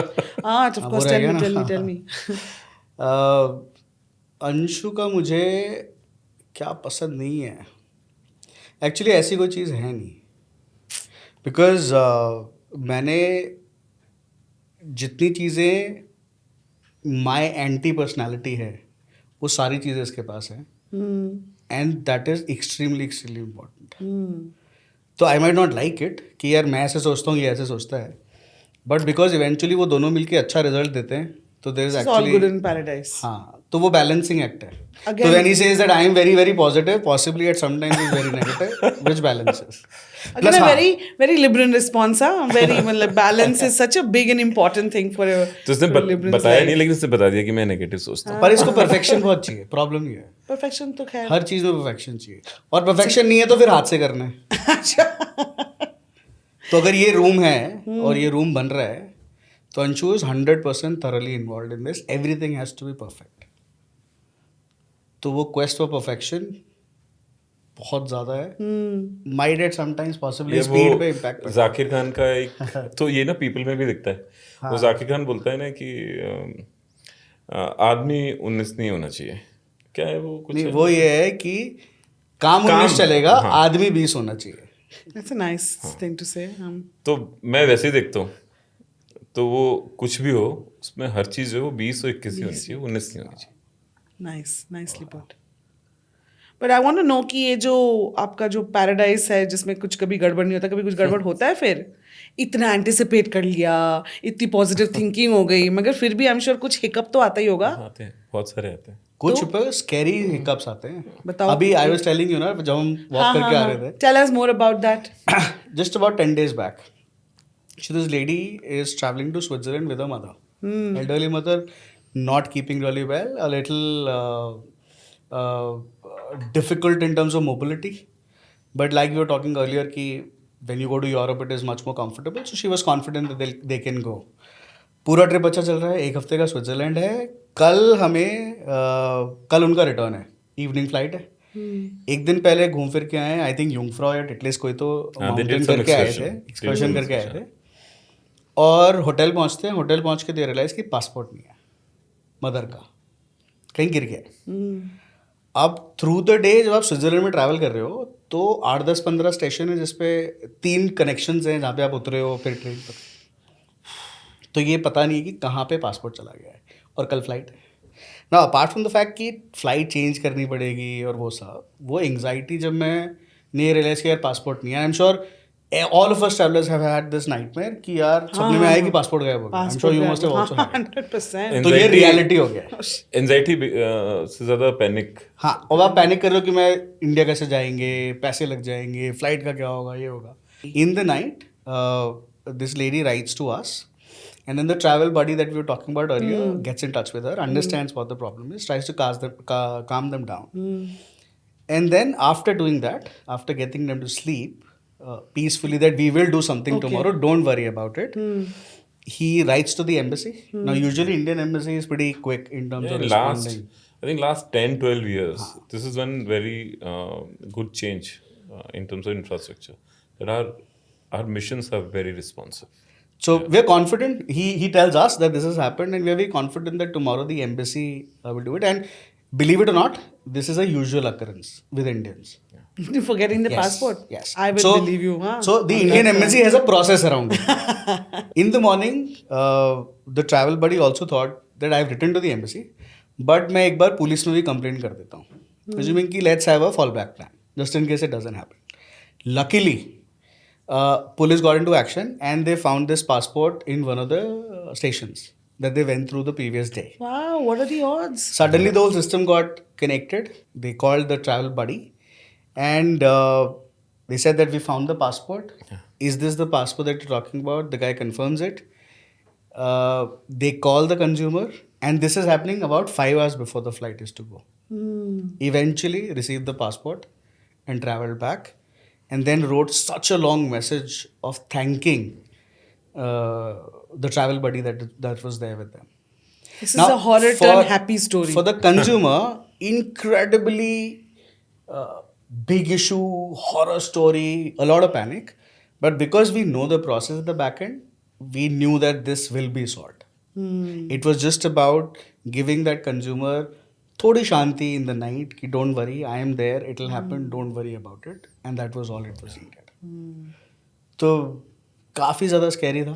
Of वो course, रहेगा tell ना. me. अंशु का मुझे क्या पसंद नहीं है. एक्चुअली ऐसी कोई चीज़ है नहीं. बिकॉज मैंने जितनी चीज़ें माई एंटी पर्सनैलिटी है वो सारी चीज़ें इसके पास हैं. And that is extremely important. तो I might not like it कि यार मैं ऐसे सोचता हूँ ये ऐसे सोचता है. बट बिकॉज इवेंचुअली वो दोनों मिलके अच्छा रिजल्ट देते हैं तो there is It's all good actually in paradise. हाँ तो वो बैलेंसिंग एक्ट है. Again- तो when he says that I am very very positive possibly at some times is very negative which balances. Again, a very Libran response, huh? Very, मतलब balance is such a big and important thing for a तो उसने for Libran's बताया life. नहीं, लेकिन उसने बता दिया कि मैं नेगेटिव सोचता हूँ. पर इसको परफेक्शन बहुत चाहिए. प्रॉब्लम ये है Perfection तो खैर. हर चीज़ में परफेक्शन चाहिए. और परफेक्शन नहीं है तो फिर हाथ से करना है. तो अगर ये रूम है और ये रूम बन रहा है तो Anshu is 100% thoroughly involved in this. Everything has to be perfect. तो वो क्वेस्ट फॉर परफेक्शन बहुत ज़्यादा है. माइट एट समटाइम्स पॉसिबली ये स्पीड पे वो इम्पैक्ट. जाकिर खान का एक तो ये ना पीपल में भी दिखता है. वो जाकिर खान बोलता है ना कि आदमी 19 नहीं होना चाहिए. क्या है वो कुछ नहीं है? वो ये है कि काम 19 चलेगा, आदमी 20 होना चाहिए. That's a nice thing to say. तो मैं वैसे ही देखता हूँ. तो वो कुछ भी हो उसमें हर चीज़ जो है वो 20 और 21 ही होनी चाहिए, 19 नहीं होनी चाहिए. Nice, nicely put. But I want to know कि ये जो आपका जो पैराडाइज है जिसमें कुछ कभी गड़बड़ नहीं होता, कभी कुछ गड़बड़ होता है. फिर इतना एंटिसिपेट कर लिया, इतनी पॉजिटिव थिंकिंग हो गई, मगर फिर भी आई एम श्योर कुछ हिकअप तो आता ही होगा. आते हैं, बहुत सारे आते हैं. कुछ पर स्कैरी हिकअप्स आते हैं. बताओ. अभी आई वाज टेलिंग यू ना जब हम वॉक करके आ रहे थे. Tell us more about that. Just about 10 days back. So this lady is traveling to Switzerland with her mother. Elderly mother, not keeping really well, a little difficult in terms of mobility. But like we were talking earlier, कि when you go to Europe, it is much more comfortable. So she was confident that they can go. पूरा trip अच्छा चल रहा है. 1 हफ्ते का Switzerland है. कल उनका रिटर्न है. इवनिंग फ्लाइट है. एक दिन पहले घूम फिर के आए. आई थिंक यूंगफ्रॉ या टिटलिस कोई तो माउंटेन करके आए थे, एक्सकर्शन करके आए थे. और होटल पहुंचते हैं. होटल पहुंच के दे रियलाइज कि पासपोर्ट नहीं है मदर का, कहीं गिर गया. अब थ्रू द डे जब आप स्विट्जरलैंड में ट्रैवल कर रहे हो तो 8-10-15 स्टेशन है जिसपे 3 कनेक्शंस हैं जहाँ पे आप उतरे हो फिर ट्रेन पर. तो ये पता नहीं है कि कहाँ पे पासपोर्ट चला गया है. और कल फ्लाइट है ना. अपार्ट फ्रॉम द फैक्ट कि फ़्लाइट चेंज करनी पड़ेगी और वो सब, वो एंग्जाइटी जब मैं नहीं रियलाइज किया यार पासपोर्ट नहीं है. I am sure all of us travelers have had this nightmare कि यार सपने में आया कि पासपोर्ट गायब हो गया. I am sure you must have also had it. 100%. तो ये रियलिटी हो गया है. एंजाइटी से ज़्यादा पैनिक. हाँ, और आप पैनिक कर रहे हो कि मैं इंडिया कैसे जाएंगे, पैसे लग जाएंगे, फ्लाइट का क्या होगा, ये होगा. In the night this lady writes to us and then the travel buddy that we were talking about earlier gets in touch with her, understands what the problem is, tries to calm them down. And then after doing that, after getting them to sleep peacefully that we will do something tomorrow, don't worry about it, he writes to the embassy. Now usually Indian embassy is pretty quick in terms of responding. I think last 10-12 years, this is one very good change in terms of infrastructure. That our missions are very responsive. So we're confident. He tells us that this has happened, and we're very confident that tomorrow the embassy will do it. And believe it or not, this is a usual occurrence with Indians. Forgetting the Yes, passport. yes. I will believe you. Huh? So the Indian embassy has a process around it. In the morning, the travel buddy also thought that I've written to the embassy, but मैं एक बार police में भी complaint कर देता हूँ. Assuming कि let's have a fallback plan, just in case it doesn't happen. Luckily, police got into action and they found this passport in one of the stations that they went through the previous day. Wow, what are the odds? Suddenly the whole system got connected. They called the travel buddy and they said that we found the passport. Is this the passport that you're talking about? The guy confirms it. They call the consumer and this is happening about 5 hours before the flight is to go. Eventually received the passport and traveled back and then wrote such a long message of thanking the travel buddy that was there with them. This is a horror turn happy story. For the consumer, incredibly big issue, horror story, a lot of panic. But because we know the process at the back end, we knew that this will be solved. It was just about giving that consumer थोड़ी शांति in the night कि don't worry, I am there, it will happen, don't worry about it. And that was all it was needed. तो काफ़ी ज़्यादा scary था,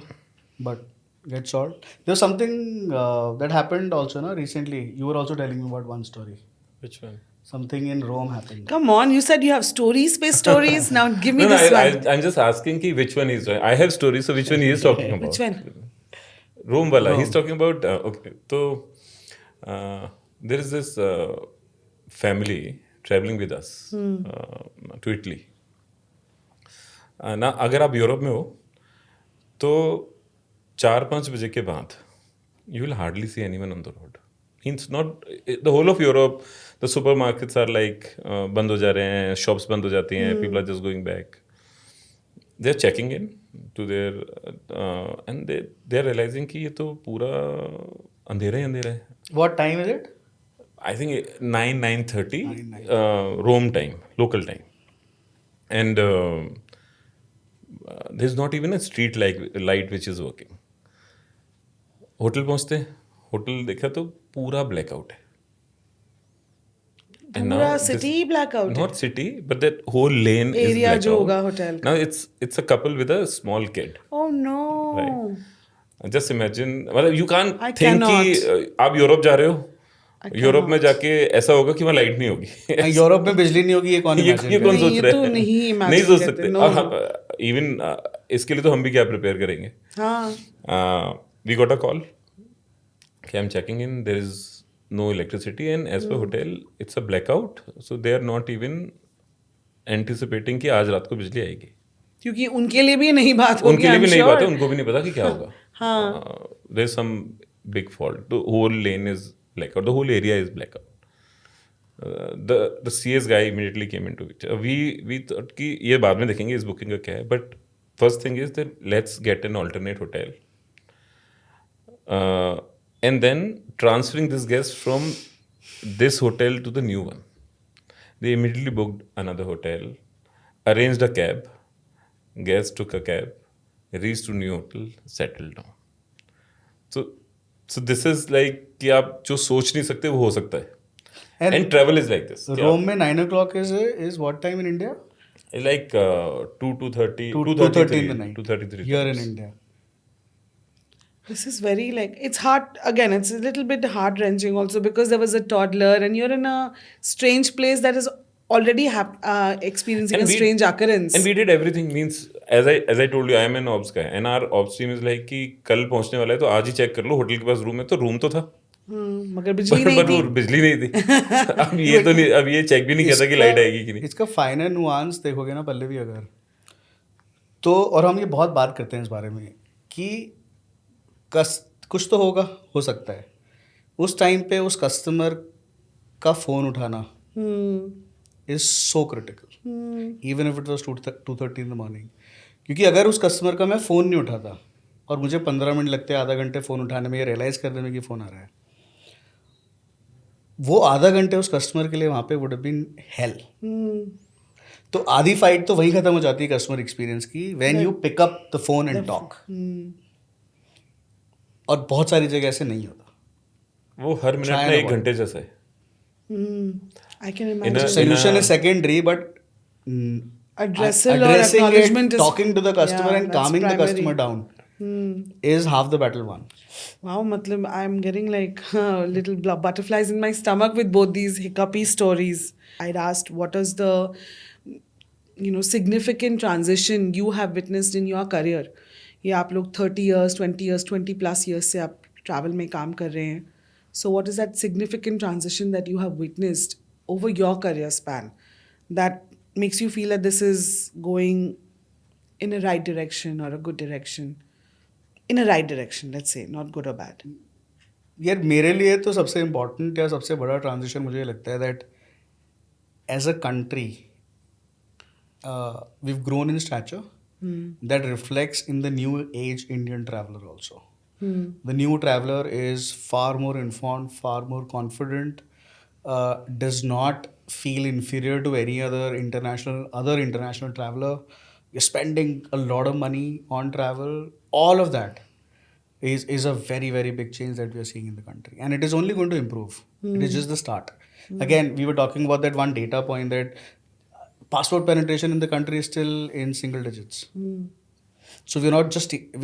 but get solved. There was something that happened also na, recently. You were also telling me about one story. Which one? Something in Rome happened. Come on, you said you have stories, space stories. Now give me No, this one. I'm just asking ki which one is. I have stories, so which one he is talking about? Which one? Rome wala. He's talking about. Okay, so there is this family traveling with us to Italy. ना अगर आप Europe में हो तो 4-5 बजे के बाद you will hardly see anyone on the road. It's not the whole of Europe. The supermarkets are like बंद हो जा रहे हैं, shops बंद हो जाती हैं, people are just going back. They're checking in to their and they're realizing कि ये तो पूरा अंधेरा ही अंधेरा है. What time is it? I think 9:30 Rome time, local time, and there's not even a street light which is working. Hotel पहुंचते hotel देखा तो पूरा blackout है. पूरा city blackout. Not city, but that whole lane is Area blackout. जो होगा hotel का. Now it's a couple with a small kid. Oh no. Right. Just imagine, मतलब you can't I think कि cannot. आप Europe जा रहे हो. Europe में जाके ऐसा होगा कि वहाँ लाइट नहीं होगी. यूरोप में बिजली नहीं होगी ये कौन ये कौन सोच ये रहा तो है? नहीं imagine नहीं सोच करते, सकते. no. और इवन इसके लिए तो हम भी क्या प्रिपेयर करेंगे. हाँ. We got a call. Okay, I'm checking in. There is no electricity, and as per hotel, it's a blackout. So they are not even anticipating कि आज रात को बिजली आएगी. क्योंकि उनके लिए भी नहीं बात होगी. उनके लिए भी I'm नहीं sure. बात है, उनको भी नहीं पता कि क्या होगा. हाँ. There's some big fault. The whole lane is blackout. The whole area is blackout. The CS guy immediately came into it. We thought कि ये बाद में देखेंगे इस बुकिंग का क्या है. But first thing is that let's get an alternate hotel. And then transferring this guest from this hotel to the new one. They immediately booked another hotel, arranged a cab. Guest took a cab, reached to new hotel, settled down. So this is like कि आप जो सोच नहीं सकते वो हो सकता है. And travel is like this. Rome में 9 o'clock is what time in India? Like 2:30 2:30 in the night. 2:33. Here in India. This is very like, it's hard, again, it's a little bit heart wrenching also because there was a toddler and you're in a strange place that is already experiencing a strange occurrence. And we did everything. Means as I told you, I am an ops guy, and our ops team is like कि कल पहुंचने वाला है तो आज ही check कर लो hotel के पास room है, तो रूम तो था मगर बिजली नहीं पर थी. वो बिजली नहीं थी. अब ये तो नहीं, अब ये चेक भी नहीं करता कि लाइट आएगी कि नहीं. इसका फाइनल नुआंस देखोगे ना पल्लवी अगर, तो और हम ये बहुत बात करते हैं इस बारे में कि कुछ तो होगा, हो सकता है उस टाइम पे उस कस्टमर का फ़ोन उठाना is so critical, even if it was 2:30 in the morning. क्योंकि अगर उस कस्टमर का मैं फ़ोन नहीं उठाता और मुझे 15 मिनट लगते हैं, आधा घंटे फ़ोन उठाने में, ये रियलाइज़ करने में कि फ़ोन आ रहा है, वो आधा घंटे उस कस्टमर के लिए वहाँ पे वुड हैव बीन हेल. तो आधी फाइट तो वहीं खत्म हो जाती है कस्टमर एक्सपीरियंस की, when you pick up the phone and talk. और बहुत सारी जगह ऐसे नहीं होता. वो हर मिनट में 1 घंटे जैसा है. I can imagine. Solution is secondary, but Addressal or addressing acknowledgement it, is talking to the customer yeah, and that's calming the primary. customer down is half the battle won. Wow, matlab I'm getting like little butterflies in my stomach with both these hiccupy stories. I'd asked what is the significant transition you have witnessed in your career. ये आप लोग 30 years, 20 years, 20 plus years से आप travel में काम कर रहे हैं. So what is that significant transition that you have witnessed over your career span that makes you feel that this is going in a right direction or a good direction? In a right direction, let's say, not good or bad. यार मेरे लिए तो सबसे important या सबसे बड़ा transition मुझे लगता है that as a country we've grown in stature that reflects in the new age Indian traveler also. The new traveler is far more informed, far more confident, does not feel inferior to any other international traveler. You're spending a lot of money on travel. All of that is a very, very big change that we are seeing in the country. And it is only going to improve. It is just the start. Again, we were talking about that one data point that passport penetration in the country is still in single digits. So we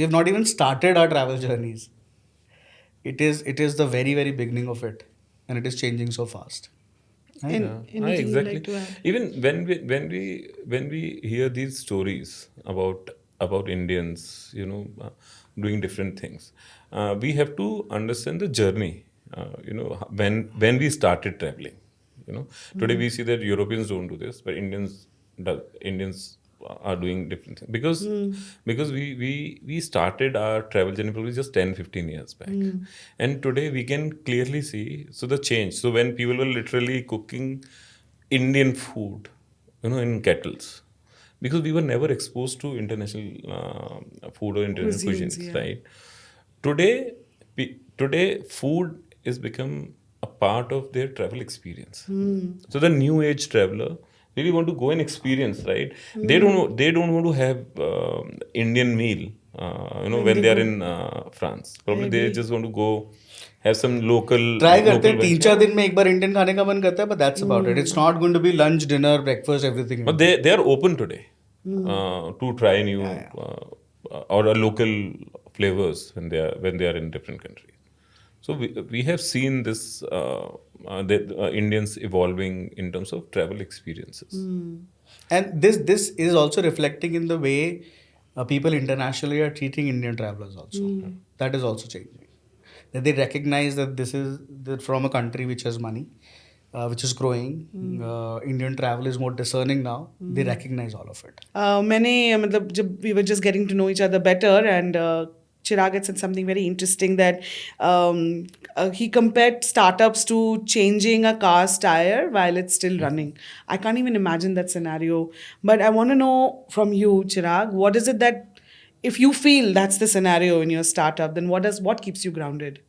have not even started our travel journeys. It is the very, very beginning of it, and it is changing so fast. Anything you'd exactly. like to add? Even when we hear these stories about Indians, doing different things, we have to understand the journey. When we started traveling, today we see that Europeans don't do this, but Indians are doing different things because we started our travel journey probably just 10-15 years back, and today we can clearly see the change. So when people were literally cooking Indian food in kettles, because we were never exposed to international food or international cuisines, yeah. right? Today food is become a part of their travel experience. So the new age traveler really want to go and experience, right? They don't want to have Indian meal, when they are in France. Probably they just want to go have some local. Try करते हैं local 3-4 दिन में एक बार Indian खाने का मन करता है, but that's about it. It's not going to be lunch, dinner, breakfast, everything. But they are open today to try new or local flavors when they are in different countries. So we have seen this Indians evolving in terms of travel experiences. And this is also reflecting in the way people internationally are treating Indian travelers also. That is also changing. That they recognize that this is from a country which has money, which is growing. Indian travel is more discerning now. They recognize all of it. जब we were just getting to know each other better, and Chirag had said something very interesting that he compared startups to changing a car's tire while it's still running. I can't even imagine that scenario. But I want to know from you, Chirag, what is it that if you feel that's the scenario in your startup, then what keeps you grounded?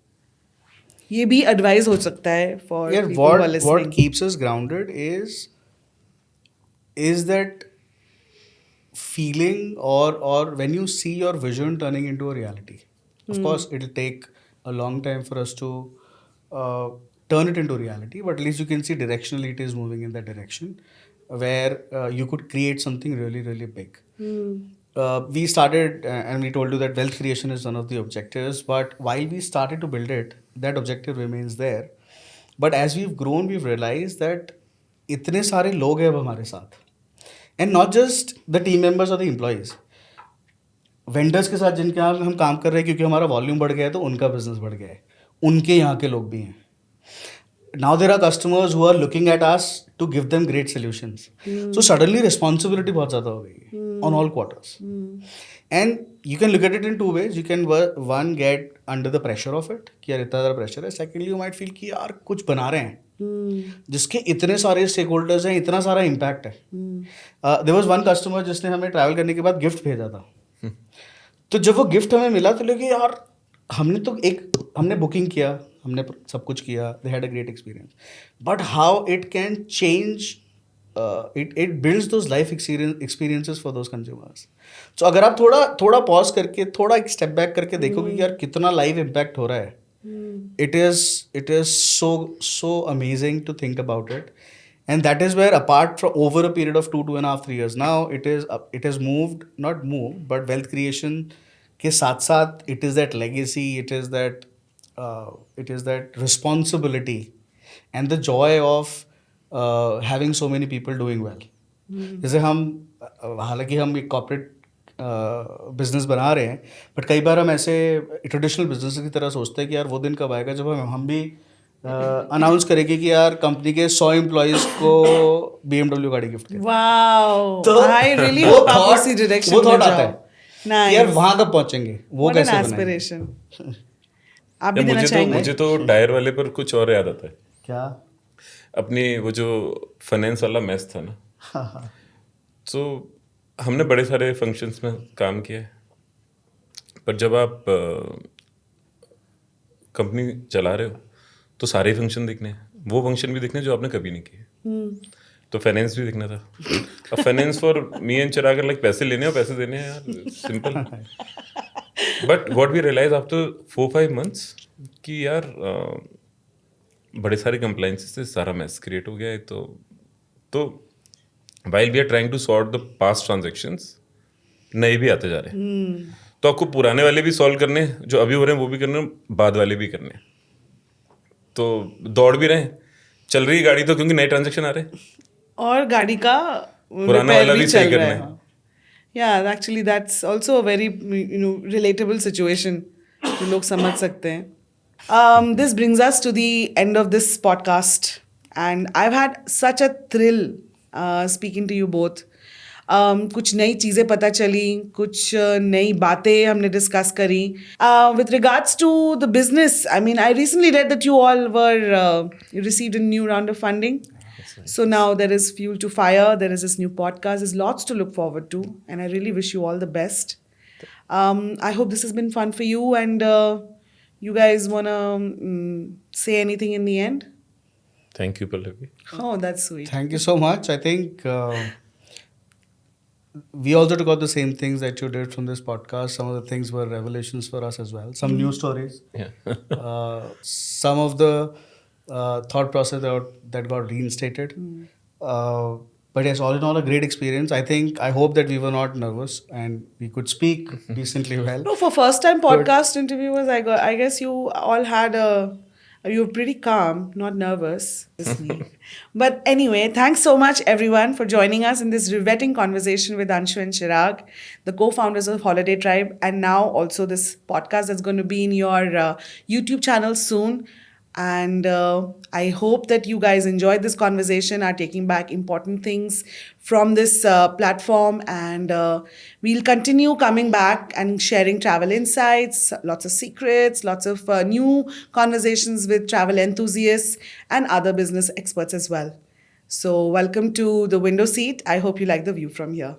ये भी advice हो सकता है for people who are listening. What keeps us grounded is that feeling or when you see your vision turning into a reality. Of course, it'll take a long time for us to turn it into reality, but at least you can see directionally it is moving in that direction where you could create something really, really big. We started and we told you that wealth creation is one of the objectives, but while we started to build it, that objective remains there. But as we've grown, we've realized that इतने सारे लोग हैं अब हमारे साथ, and not just the team members और the employees, vendors के साथ जिनके यहाँ हम काम कर रहे हैं, क्योंकि हमारा वॉल्यूम बढ़ गया है तो उनका बिजनेस बढ़ गया है, उनके यहाँ के लोग भी हैं. Now there are customers who are looking at us to give them great solutions. So suddenly responsibility बहुत ज़्यादा हो गई है on all quarters. And you can look at it in two ways. You can one get under the pressure of it कि यार इतना ज़्यादा pressure है. Secondly, you might feel कि यार कुछ बना रहे हैं जिसके इतने सारे स्टेक होल्डर्स हैं, इतना सारा इम्पैक्ट है. देयर वाज वन कस्टमर जिसने हमें ट्रैवल करने के बाद गिफ्ट भेजा था. तो जब वो गिफ्ट हमें मिला तो लगे यार हमने बुकिंग किया, हमने सब कुछ किया, they had a great experience, but how it can change, it builds those life experiences for those consumers. So अगर आप थोड़ा पॉज करके, थोड़ा एक स्टेप बैक करके देखोगे कि यार कितना लाइव इम्पैक्ट हो रहा है, it is so amazing to think about it. And that is where, apart from over a period of 2.5-3 years, now it has not moved, but wealth creation के साथ साथ it is that legacy, it is that responsibility and the joy of having so many people doing well. जैसे हालांकि हम एक corporate business बना रहे हैं, बट कई बार हम ऐसे ट्रेडिशनल बिजनेस की तरह सोचते हैं कि यार वो दिन कब आएगा जब हम भी अनाउंस करेंगे कि यार कंपनी के 100 एम्प्लॉयज को BMW गाड़ी गिफ्ट करें. Wow. तो I really वो hope आप thought- उसी direction वो में thought जाओ. आता है Nice. कि यार वहां कब पहुंचेंगे, वो What an कैसे बनाएंगे. aspiration. आप भी या देना चाहेंगे? मुझे तो टायर वाले पर कुछ और याद आता है. क्या अपनी वो जो फाइनेंस वाला मैस था ना, तो हमने बड़े सारे फंक्शंस में काम किया है, पर जब आप कंपनी चला रहे हो तो सारे फंक्शन देखने हैं, वो फंक्शन भी देखने हैं जो आपने कभी नहीं किए. तो फाइनेंस भी देखना था. अब finance for me and Chirag like पैसे लेने और पैसे देने हैं यार, simple. But what we realise after 4-5 months कि यार बड़े सारे कंप्लाइंसेस से सारा मैस क्रिएट हो गया है. तो while we are trying to sort the past transactions, नए भी आते जा रहे हैं. तो आपको पुराने वाले भी सॉल्व करने हैं, जो अभी हो रहे हैं वो भी करने हैं, बाद वाले भी करने हैं. तो दौड़ भी रहे हैं, चल रही है गाड़ी तो, क्योंकि नए ट्रांजेक्शन आ रहे हैं और गाड़ी का पुराना repair वाला भी चल सही रहा करना है. है. Yeah, actually that's also a very relatable situation जो लोग समझ सकते हैं. This brings us to the end of this podcast, and I've had such a thrill speaking to you both. कुछ नई चीज़ें पता चली, कुछ नई बातें हमने डिस्कस करी. With regards to the business, I mean, I recently read that you all you received a new round of funding. So now there is fuel to fire. There is this new podcast. There's lots to look forward to, and I really wish you all the best. I hope this has been fun for you, and you guys wanna say anything in the end? Thank you, Pallavi. Oh, that's sweet. Thank you so much. I think we also took out the same things that you did from this podcast. Some of the things were revelations for us as well. Some new stories. Yeah. Some of the thought process that got reinstated. But yes, all in all, a great experience. I hope that we were not nervous and we could speak decently well. No, for first-time podcast interviewers, I guess you all had you were pretty calm, not nervous. Just me. But anyway, thanks so much everyone for joining us in this riveting conversation with Anshu and Chirag, the co-founders of Holiday Tribe, and now also this podcast that's going to be in your YouTube channel soon. And I hope that you guys enjoyed this conversation, are taking back important things from this platform. And we'll continue coming back and sharing travel insights, lots of secrets, lots of new conversations with travel enthusiasts and other business experts as well. So welcome to the window seat. I hope you like the view from here.